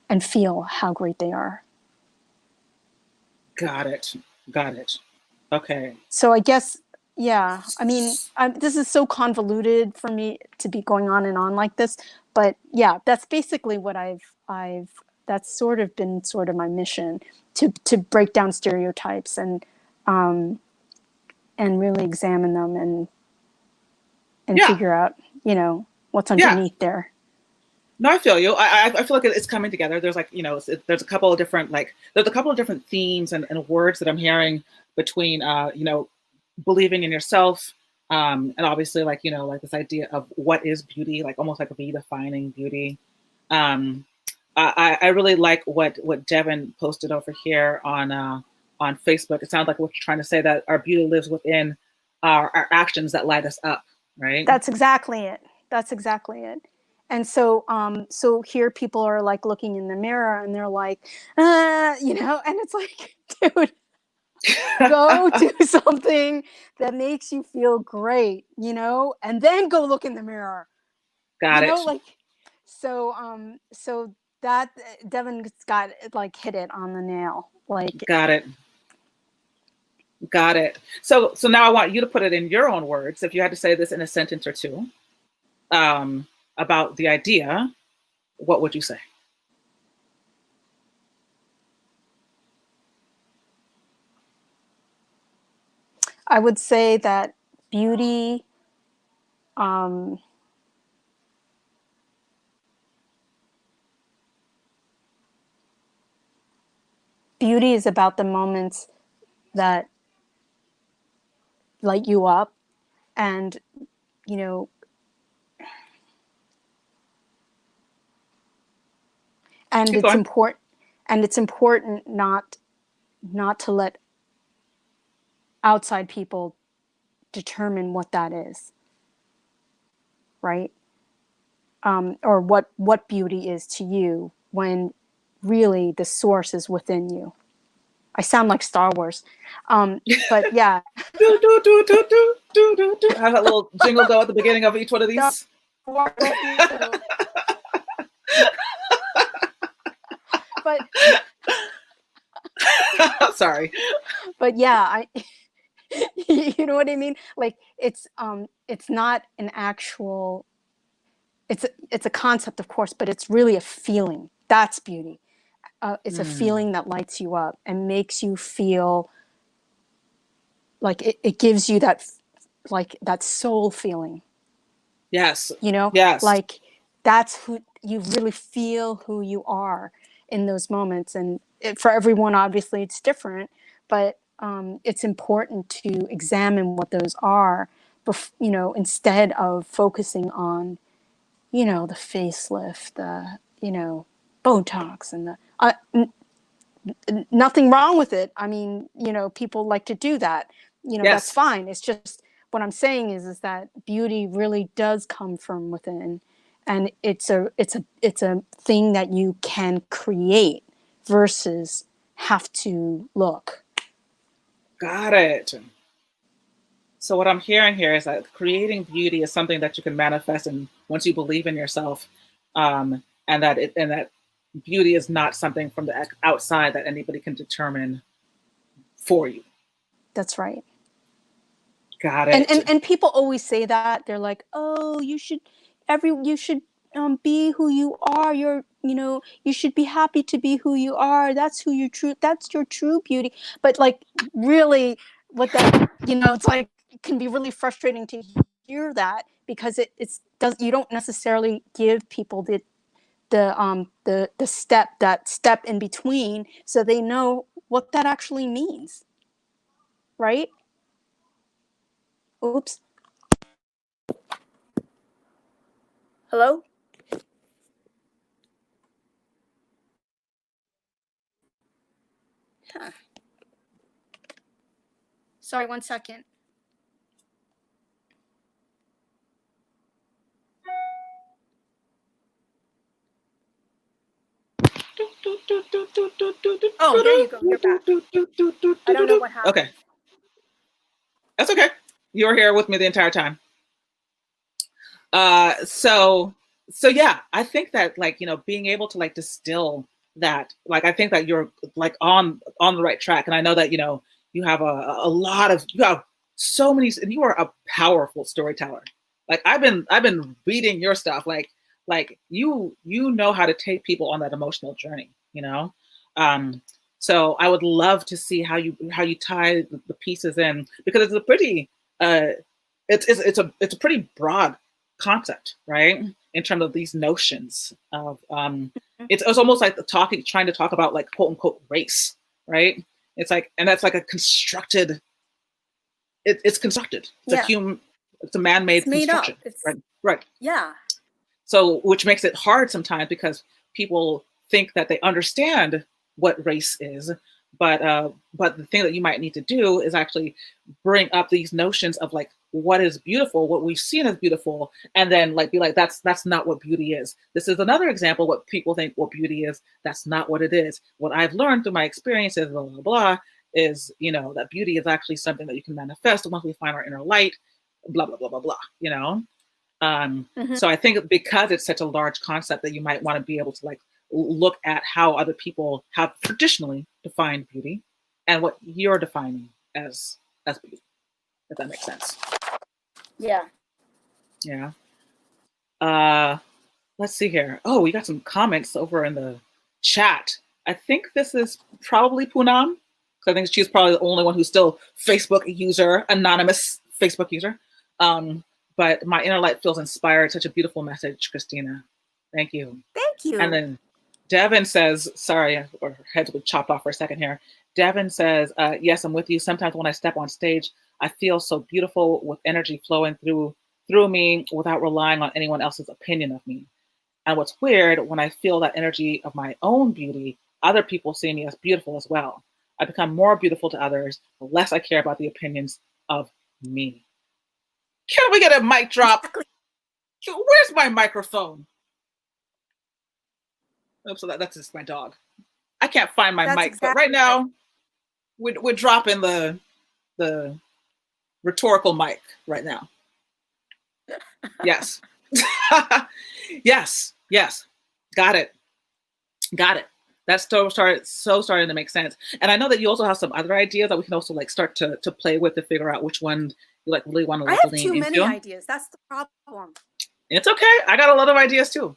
and feel how great they are. Got it. Okay. So I guess, yeah, I mean, this is so convoluted for me to be going on and on like this, but yeah, that's basically what that's sort of been sort of my mission, to break down stereotypes and really examine them and figure out, you know, what's underneath there. No, I feel you. I feel like it's coming together. There's like, you know, there's a couple of different themes and words that I'm hearing between, you know, believing in yourself, and obviously, like, you know, like this idea of what is beauty, like almost like redefining beauty. I really like what Devin posted over here on Facebook. It sounds like what you're trying to say, that our beauty lives within our actions that light us up, right? That's exactly it. And so, so here people are like looking in the mirror and they're like, you know, and it's like, dude, go do something that makes you feel great, you know, and then go look in the mirror. Got it. Like, so, so that Devin's got like hit it on the nail. Like, got it. Got it. So now I want you to put it in your own words. If you had to say this in a sentence or two, about the idea, what would you say? I would say that beauty, beauty is about the moments that light you up, and you know, and Keep it's going. important, not to let outside people determine what that is, right? Or what beauty is to you, when really the source is within you. I sound like Star Wars, but yeah. Do, do, do, do, do, do, do, do. How's that little jingle go at the beginning of each one of these? But sorry. But yeah, you know what I mean? Like it's not an actual, it's a concept, of course, but it's really a feeling. That's beauty. It's a feeling that lights you up and makes you feel like it gives you that, like that soul feeling. Yes. You know, yes. like that's who you really feel, who you are in those moments. And for everyone, obviously it's different, but it's important to examine what those are, you know, instead of focusing on, you know, the facelift, the, you know, Botox and the, nothing wrong with it. I mean, you know, people like to do that, you know, that's fine. It's just, what I'm saying is that beauty really does come from within, and it's a thing that you can create versus have to look. Got it. So what I'm hearing here is that creating beauty is something that you can manifest, and once you believe in yourself, and that beauty is not something from the outside that anybody can determine for you. That's right. Got it. And people always say that. They're like, oh, you should be who you are. You know, you should be happy to be who you are. That's your true beauty. But like, really, what that, you know, it's like, it can be really frustrating to hear that, because you don't necessarily give people the step in between, so they know what that actually means, right? Oops. Hello? Huh. Sorry, 1 second. Oh, there you go. You're back. I don't know what happened. Okay. That's okay. You were here with me the entire time. So yeah, I think that, like, you know, being able to like distill that, like, I think that you're like on the right track. And I know that, you know, you have you have so many, and you are a powerful storyteller. Like I've been reading your stuff, like you know how to take people on that emotional journey, you know? So I would love to see how you tie the pieces in, because it's a pretty, it's a pretty broad concept, right? In terms of these notions of, it's almost like trying to talk about like quote unquote race, right? It's like, and that's like a constructed, it's constructed. It's a man-made construction, right? Yeah. So, which makes it hard sometimes, because people think that they understand what race is, but the thing that you might need to do is actually bring up these notions of like what is beautiful, what we've seen as beautiful, and then like be like, that's not what beauty is. This is another example what people think what beauty is. That's not what it is. What I've learned through my experiences, blah blah blah, is, you know, that beauty is actually something that you can manifest once we find our inner light, blah blah blah blah blah, you know. So I think because it's such a large concept, that you might want to be able to like look at how other people have traditionally defined beauty and what you're defining as beauty, if that makes sense. Yeah. Yeah. Let's see here. Oh, we got some comments over in the chat. I think this is probably Poonam, because I think she's probably the only one who's still Facebook user, anonymous Facebook user. But my inner light feels inspired. Such a beautiful message, Christina. Thank you. Thank you. And then Devin says, sorry, our heads were chopped off for a second here. Devin says, yes, I'm with you. Sometimes when I step on stage, I feel so beautiful with energy flowing through me without relying on anyone else's opinion of me. And what's weird, when I feel that energy of my own beauty, other people see me as beautiful as well. I become more beautiful to others, the less I care about the opinions of me. Can we get a mic drop? Where's my microphone? Oops, so that's just my dog. I can't find my mic, but right now we're dropping the rhetorical mic right now. Yes. yes. Got it. That's starting to make sense. And I know that you also have some other ideas that we can also like start to play with to figure out which one you like really want to like lean into. I have too many ideas. That's the problem. It's okay. I got a lot of ideas too.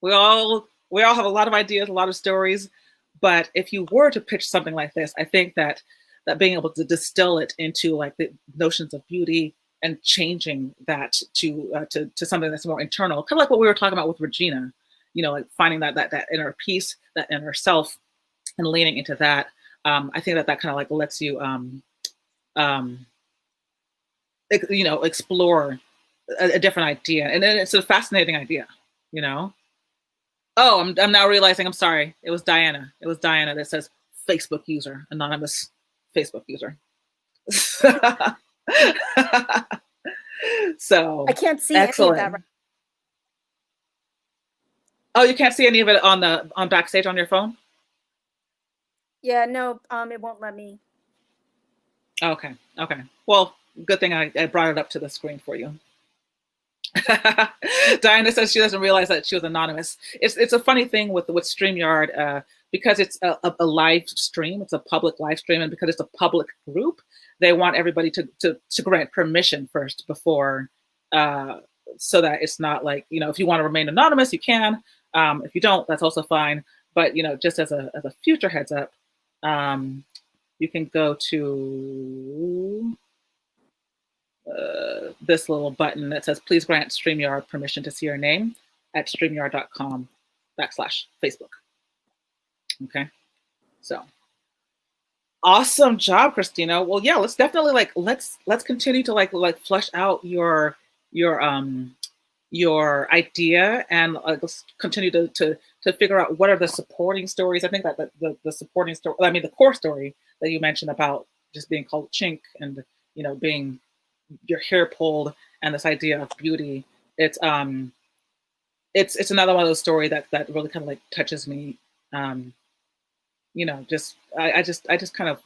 We all have a lot of ideas, a lot of stories. But if you were to pitch something like this, I think that being able to distill it into like the notions of beauty and changing that to something that's more internal, kind of like what we were talking about with Regina, you know, like finding that inner peace, that inner self, and leaning into that. I think that kind of like lets you, you know, explore a different idea, and then it's a fascinating idea, you know. Oh, I'm now realizing. I'm sorry. It was Diana. It was Diana that says Facebook user, anonymous Facebook user. So I can't see excellent. any of that. Right. Oh, you can't see any of it on Backstage on your phone? Yeah, no, it won't let me. Okay. Well, good thing I brought it up to the screen for you. Diana says she doesn't realize that she was anonymous. It's a funny thing with StreamYard, because it's a live stream, it's a public live stream, and because it's a public group, they want everybody to grant permission first before, so that it's not like, you know, if you want to remain anonymous, you can. If you don't, that's also fine. But, you know, just as a future heads up, you can go to this little button that says, please grant StreamYard permission to see your name at streamyard.com/Facebook. Okay. So awesome job, Christina. Well, yeah, let's definitely let's continue to like flesh out your idea, and let's continue to figure out what are the supporting stories. I think that the supporting story, I mean, the core story that you mentioned about just being called chink and, you know, being your hair pulled, and this idea of beauty, it's another one of those stories that really kind of like touches me. You know, I just kind of,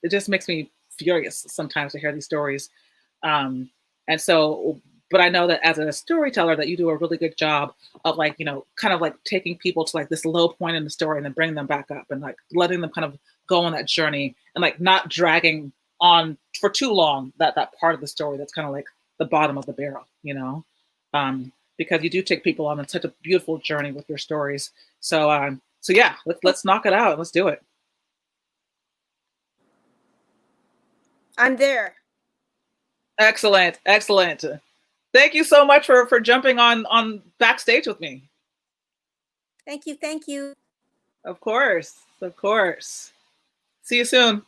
it just makes me furious sometimes to hear these stories. And so, but I know that as a storyteller that you do a really good job of like, you know, kind of like taking people to like this low point in the story and then bringing them back up and like letting them kind of go on that journey and like not dragging on for too long that part of the story that's kind of like the bottom of the barrel, you know, because you do take people on such a beautiful journey with your stories. So yeah, let's knock it out. Let's do it. I'm there. Excellent. Thank you so much for jumping on Backstage with me. Thank you. Of course. See you soon.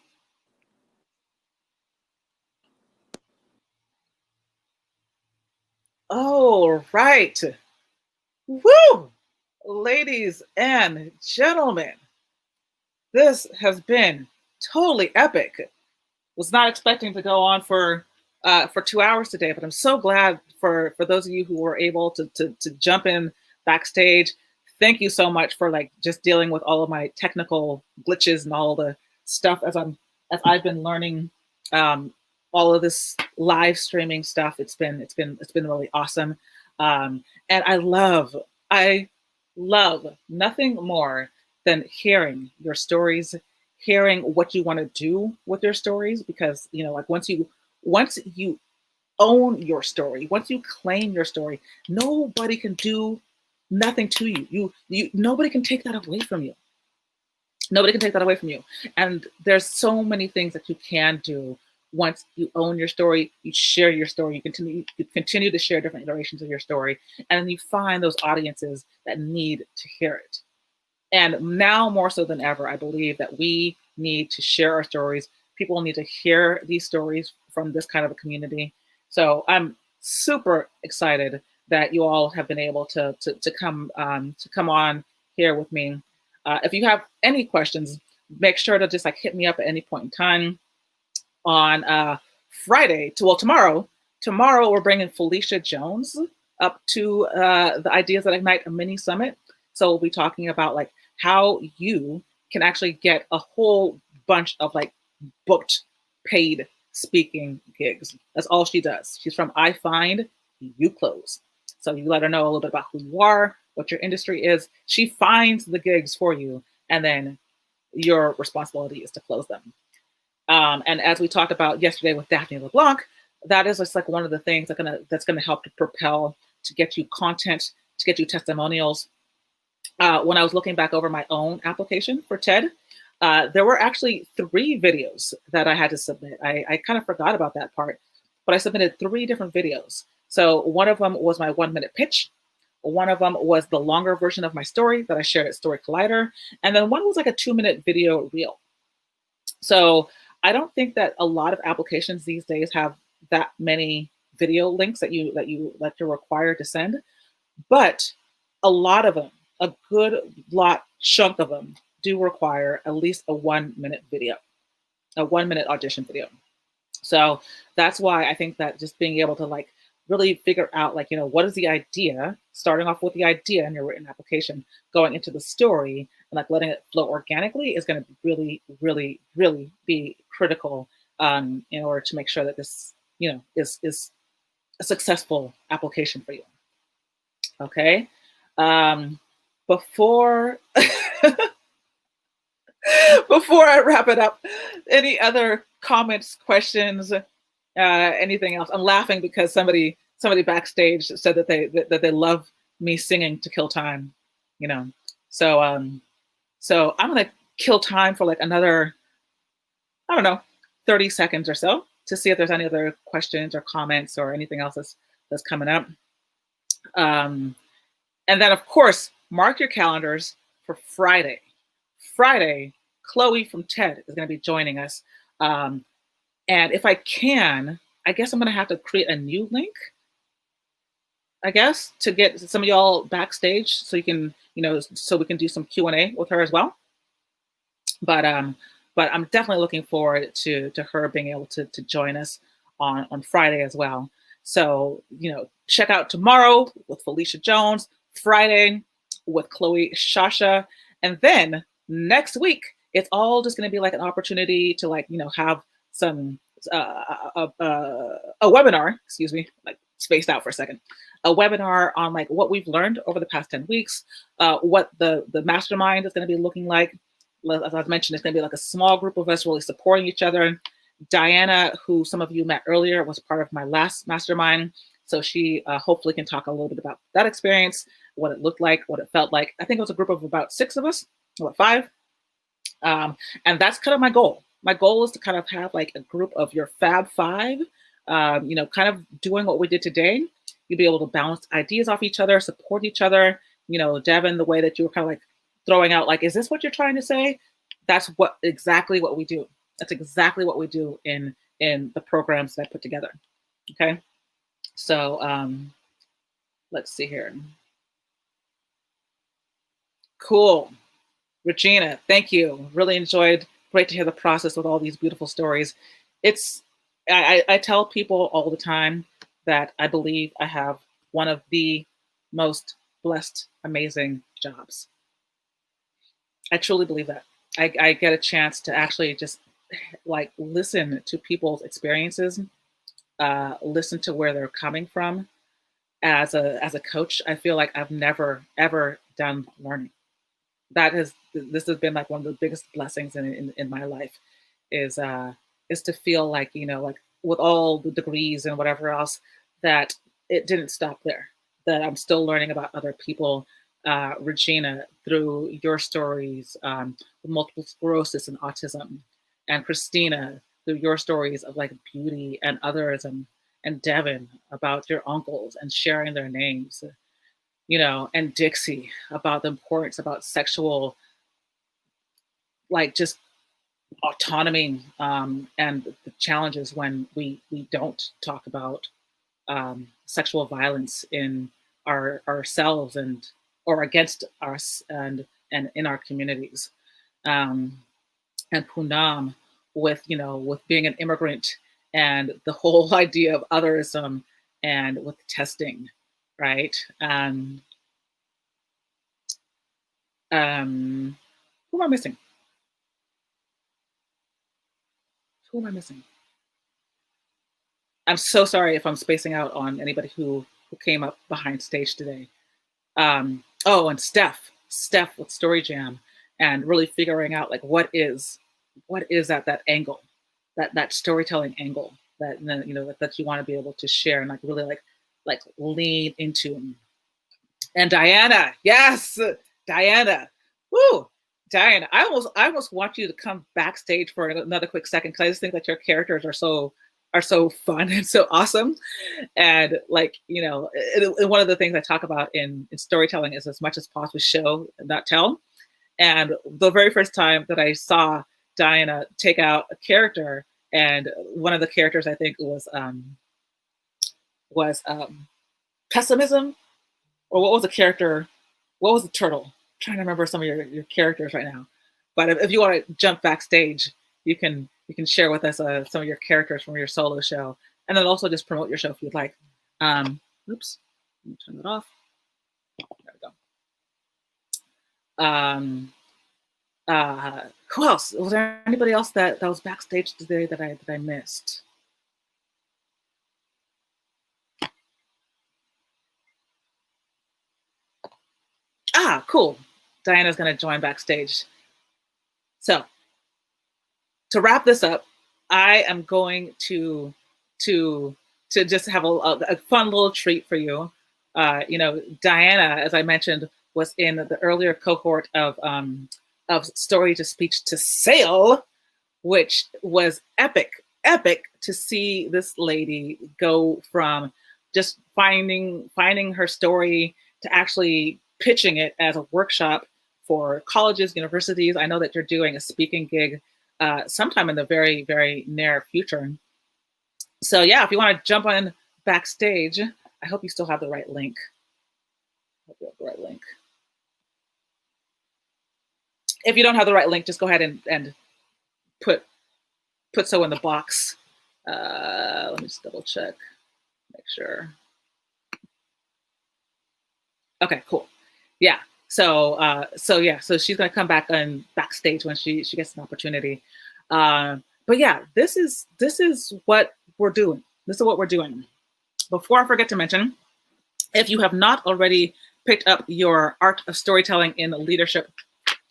All right. Woo! Ladies and gentlemen, this has been totally epic. Was not expecting to go on for 2 hours today, but I'm so glad for those of you who were able to jump in Backstage. Thank you so much for like just dealing with all of my technical glitches and all the stuff as I've been learning all of this live streaming stuff. It's been really awesome, and I love nothing more than hearing your stories, hearing what you want to do with your stories, because, you know, like once you own your story, once you claim your story, nobody can do nothing to you. Nobody can take that away from you. Nobody can take that away from you. And there's so many things that you can do once you own your story. You share your story. You continue to share different iterations of your story, and you find those audiences that need to hear it. And now more so than ever, I believe that we need to share our stories. People need to hear these stories from this kind of a community. So I'm super excited that you all have been able to come on here with me. If you have any questions, make sure to just like hit me up at any point in time. On Friday, tomorrow we're bringing Felicia Jones up to the Ideas That Ignite a mini summit. So we'll be talking about like how you can actually get a whole bunch of like booked paid speaking gigs. That's all she does. She's from I Find, You Close. So you let her know a little bit about who you are, what your industry is. She finds the gigs for you, and then your responsibility is to close them. And as we talked about yesterday with Daphne LeBlanc, that is just like one of the things that's gonna help to propel, to get you content, to get you testimonials. When I was looking back over my own application for TED, there were actually 3 videos that I had to submit. I kind of forgot about that part, but I submitted 3 different videos. So one of them was my 1-minute pitch. One of them was the longer version of my story that I shared at Story Collider. And then one was like a 2-minute video reel. So I don't think that a lot of applications these days have that many video links that you're required to send, but a lot of them, a good chunk of them, do require at least a 1-minute video, a 1-minute audition video. So that's why I think that just being able to like really figure out like, you know, what is the idea, starting off with the idea in your written application, going into the story and like letting it flow organically is going to really, really, really be critical in order to make sure that this, you know, is a successful application for you. Okay. Before I wrap it up, any other comments, questions, anything else? I'm laughing because somebody backstage said that they love me singing to kill time, you know. So I'm gonna kill time for like another, I don't know, 30 seconds or so to see if there's any other questions or comments or anything else that's coming up. And then of course, mark your calendars for Friday. Friday, Chloe from TED is going to be joining us. And if I can, I guess I'm going to have to create a new link, I guess, to get some of y'all backstage so you can, you know, so we can do some Q&A with her as well. But I'm definitely looking forward to her being able to join us on Friday as well. So, you know, check out tomorrow with Felicia Jones, Friday with Chloe Shasha, and then next week, it's all just going to be like an opportunity to like, you know, have some, a webinar, excuse me, like spaced out for a second, a webinar on like what we've learned over the past 10 weeks, what the mastermind is going to be looking like. As I've mentioned, it's going to be like a small group of us really supporting each other. Diana, who some of you met earlier, was part of my last mastermind. So she hopefully can talk a little bit about that experience, what it looked like, what it felt like. I think it was a group of about 6 of us, what, 5? And that's kind of my goal. My goal is to kind of have like a group of your Fab 5, you know, kind of doing what we did today. You'll be able to bounce ideas off each other, support each other. You know, Devin, the way that you were kind of like throwing out, like, is this what you're trying to say? That's exactly what we do. That's exactly what we do in the programs that I put together. Okay. So let's see here. Cool. Regina, thank you. Really enjoyed. Great to hear the process with all these beautiful stories. I tell people all the time that I believe I have one of the most blessed, amazing jobs. I truly believe that. I get a chance to actually just like listen to people's experiences, listen to where they're coming from. As a coach, I feel like I've never, ever done learning. this has been like one of the biggest blessings in my life is to feel like, you know, like with all the degrees and whatever else, that it didn't stop there, that I'm still learning about other people. Regina, through your stories, with multiple sclerosis and autism, and Christina, through your stories of like beauty and otherism, and Devin about your uncles and sharing their names, you know, and Dixie about the importance about sexual, like just autonomy, and the challenges when we don't talk about sexual violence in ourselves and or against us and in our communities. And Poonam, with, you know, with being an immigrant and the whole idea of otherism and with testing, right? Who am I missing? Who am I missing? I'm so sorry if I'm spacing out on anybody who came up behind stage today. Oh, and Steph with Story Jam, and really figuring out like what is that angle, that storytelling angle that, you know, that you want to be able to share and like really like lean into. And Diana, yes, Diana, woo, Diana, I almost want you to come backstage for another quick second, because I just think that your characters are so fun and so awesome. And like, you know, one of the things I talk about in storytelling is as much as possible show, not tell. And the very first time that I saw Diana take out a character, and one of the characters I think was pessimism, or what was the character? What was the turtle? I'm trying to remember some of your characters right now. But if you want to jump backstage, you can share with us some of your characters from your solo show, and then also just promote your show if you'd like. Oops, let me turn it off. There we go. Who else? Was there anybody else that was backstage today that I missed? Ah, cool. Diana's going to join backstage. So to wrap this up, I am going to just have a fun little treat for you. You know, Diana, as I mentioned, was in the earlier cohort of Story to Speech to Sale, which was epic to see this lady go from just finding her story to actually pitching it as a workshop for colleges, universities. I know that you're doing a speaking gig sometime in the very, very near future. So yeah, if you want to jump on backstage, I hope you still have the right link. Hope you have the right link. If you don't have the right link, just go ahead and put so in the box. Let me just double check, make sure. Okay, cool. Yeah. So she's gonna come back on backstage when she gets an opportunity. But yeah, this is what we're doing. This is what we're doing. Before I forget to mention, if you have not already picked up your Art of Storytelling in Leadership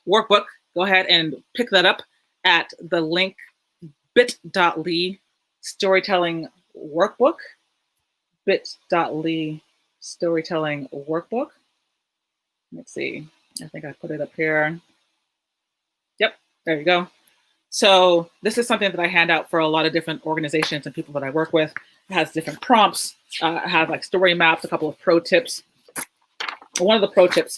workbook, go ahead and pick that up at the link bit.ly storytelling workbook, bit.ly storytelling workbook. Let's see, I think I put it up here. Yep, there you go. So this is something that I hand out for a lot of different organizations and people that I work with. It has different prompts, have like story maps, a couple of pro tips. One of the pro tips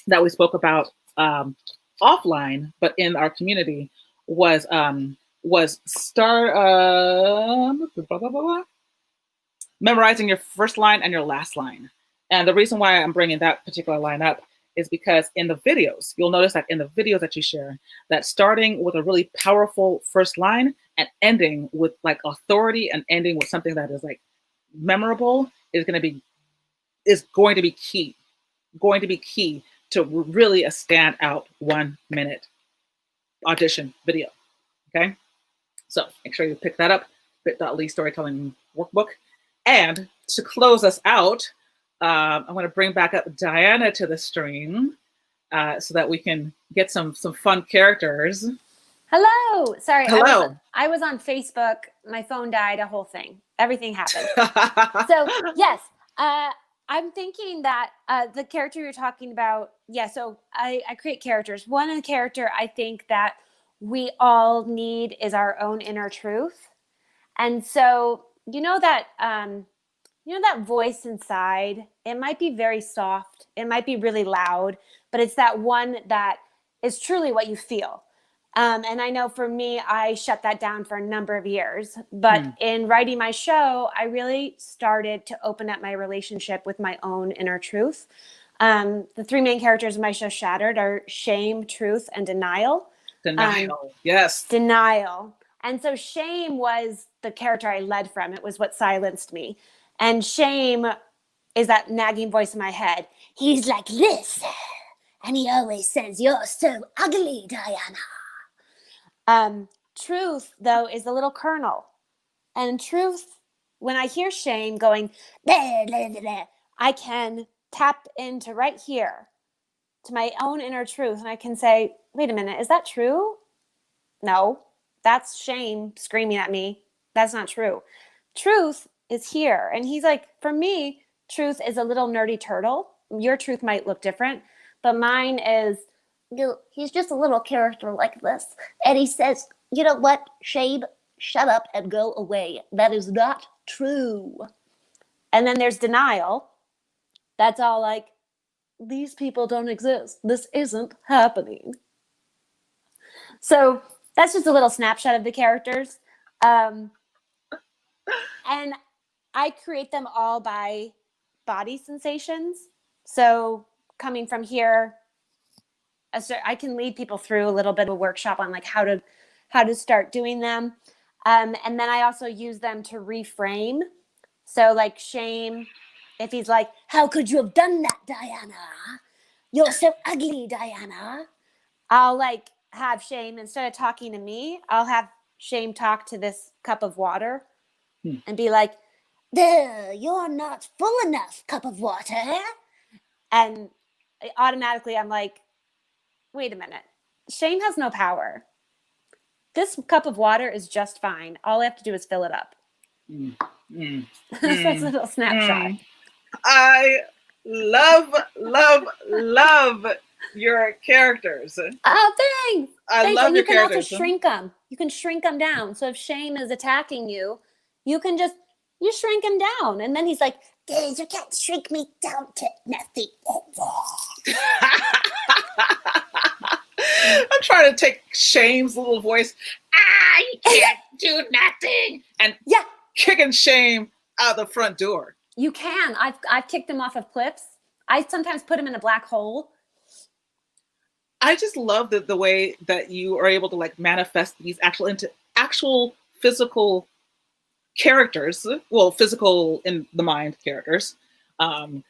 that we spoke about offline, but in our community, was memorizing your first line and your last line. And the reason why I'm bringing that particular line up is because in the videos, you'll notice that in the videos that you share, that starting with a really powerful first line and ending with like authority and ending with something that is like memorable is going to be key to really a standout 1 minute audition video. Okay, so make sure you pick that up, bit.ly storytelling workbook. And to close us out, I'm going to bring back up Diana to the stream. so that we can get some fun characters. Hello. Sorry, Hello. I was on Facebook. My phone died. A whole thing. Everything happened. So yes, I'm thinking that the character you're talking about. Yeah. So I create characters. One character I think that we all need is our own inner truth. And so that voice inside, it might be very soft, it might be really loud, but it's that one that is truly what you feel. And I know for me, I shut that down for a number of years. But in writing my show, I really started to open up my relationship with my own inner truth. The three main characters of my show, Shattered, are shame, truth, and denial. Denial. Yes. Denial. And so shame was the character I led from. It was what silenced me. And shame is that nagging voice in my head. He's like this. And he always says, "You're so ugly, Diana." Truth, though, is the little kernel. And truth, when I hear shame going, bleh, bleh, bleh, I can tap into right here to my own inner truth. And I can say, wait a minute, is that true? No, that's shame screaming at me. That's not true. Truth is here. And he's like, for me, truth is a little nerdy turtle. Your truth might look different, but mine is, he's just a little character like this. And he says, you know what, shame, shut up and go away. That is not true. And then there's denial. That's all like, these people don't exist. This isn't happening. So that's just a little snapshot of the characters. And I create them all by body sensations. So coming from here, I can lead people through a little bit of a workshop on like how to start doing them. And then I also use them to reframe. So like shame, if he's like, how could you have done that, Diana? You're so ugly, Diana. I'll like have shame, instead of talking to me, I'll have shame talk to this cup of water and be like, you're not full enough, cup of water. And automatically I'm like, wait a minute, shame has no power. This cup of water is just fine. All I have to do is fill it up. That's a little snapshot. I love your characters. Oh, thanks. I love and your you can characters. also shrink them. You can shrink them down. So if shame is attacking you, you shrink him down. And then he's like, you can't shrink me down to nothing. I'm trying to take Shame's little voice. You can't do nothing. And kicking Shame out the front door. You can. I've kicked him off of cliffs. I sometimes put him in a black hole. I just love the way that you are able to like manifest these actual physical characters. Well, physical in the mind characters, and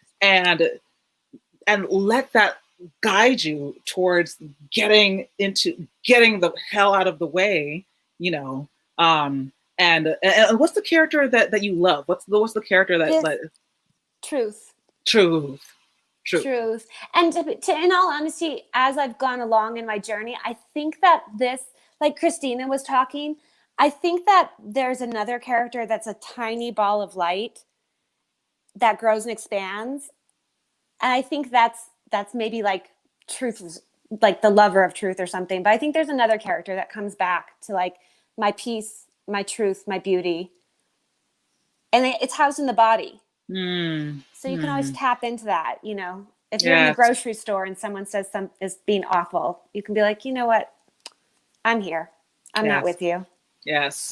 let that guide you towards getting the hell out of the way, and what's the character that you love? What's the character that Truth. And to in all honesty, as I've gone along in my journey, I think that this, like Christina was talking, I think that there's another character that's a tiny ball of light that grows and expands. And I think that's maybe like truth, like the lover of truth or something. But I think there's another character that comes back to like my peace, my truth, my beauty. And it's housed in the body. So you can always tap into that, If you're in the grocery store and someone says something is being awful, you can be like, you know what? I'm here. I'm not with you. Yes.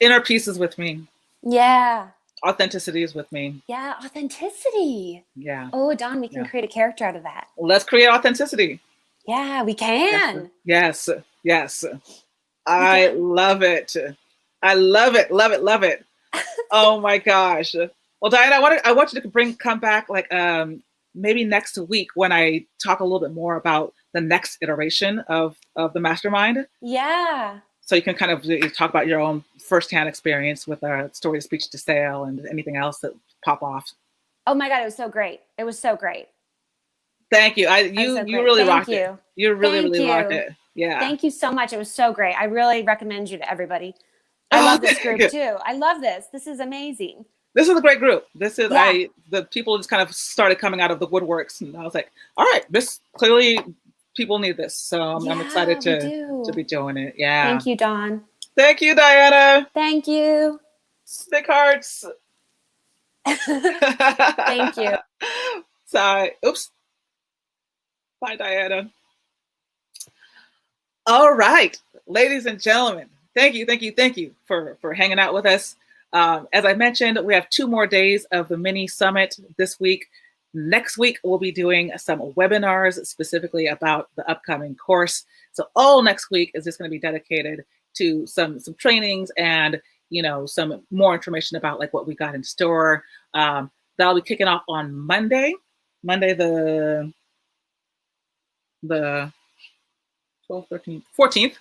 Inner peace is with me. Yeah. Authenticity is with me. Yeah, authenticity. Yeah. Oh, Dawn, we can create a character out of that. Let's create authenticity. Yeah, we can. Yes. I love it. I love it. Love it. Love it. Oh my gosh. Well, Diana, I want you to come back like maybe next week when I talk a little bit more about the next iteration of the mastermind. Yeah. So you can kind of talk about your own firsthand experience with our story, speech to sale, and anything else that pop off. Oh my God, it was so great. It was so great. I'm you. so You great. really Thank rocked it. you. You really, Thank really rocked you. it. Yeah. Thank you so much. It was so great. I really recommend you to everybody. I Oh, love this thank group you. too. I love this. This is amazing. This is a great group. This is Yeah. the people just kind of started coming out of the woodworks, and I was like, all right, this clearly people need this. So I'm excited to be doing it. Yeah. Thank you, Dawn. Thank you, Diana. Thank you. Big hearts. Thank you. Sorry. Oops. Bye, Diana. All right, ladies and gentlemen, thank you for hanging out with us. As I mentioned, we have 2 more days of the mini summit this week. Next week, we'll be doing some webinars specifically about the upcoming course. So all next week is just going to be dedicated to some trainings and, you know, some more information about like what we got in store. That'll be kicking off on Monday the 12th, 13th,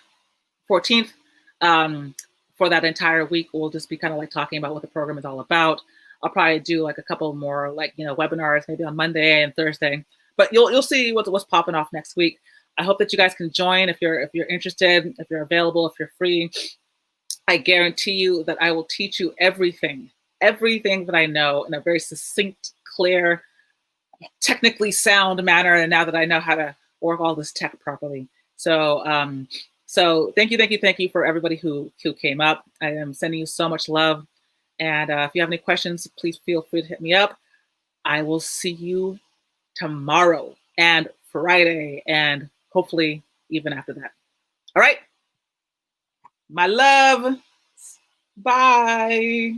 14th. For that entire week, we'll just be kind of like talking about what the program is all about. I'll probably do like a couple more like, you know, webinars maybe on Monday and Thursday, but you'll see what's popping off next week. I hope that you guys can join if you're interested, if you're available, if you're free. I guarantee you that I will teach you everything that I know in a very succinct, clear, technically sound manner. And now that I know how to work all this tech properly. So thank you for everybody who came up. I am sending you so much love. And if you have any questions, please feel free to hit me up. I will see you tomorrow and Friday and hopefully even after that. All right. My love. Bye.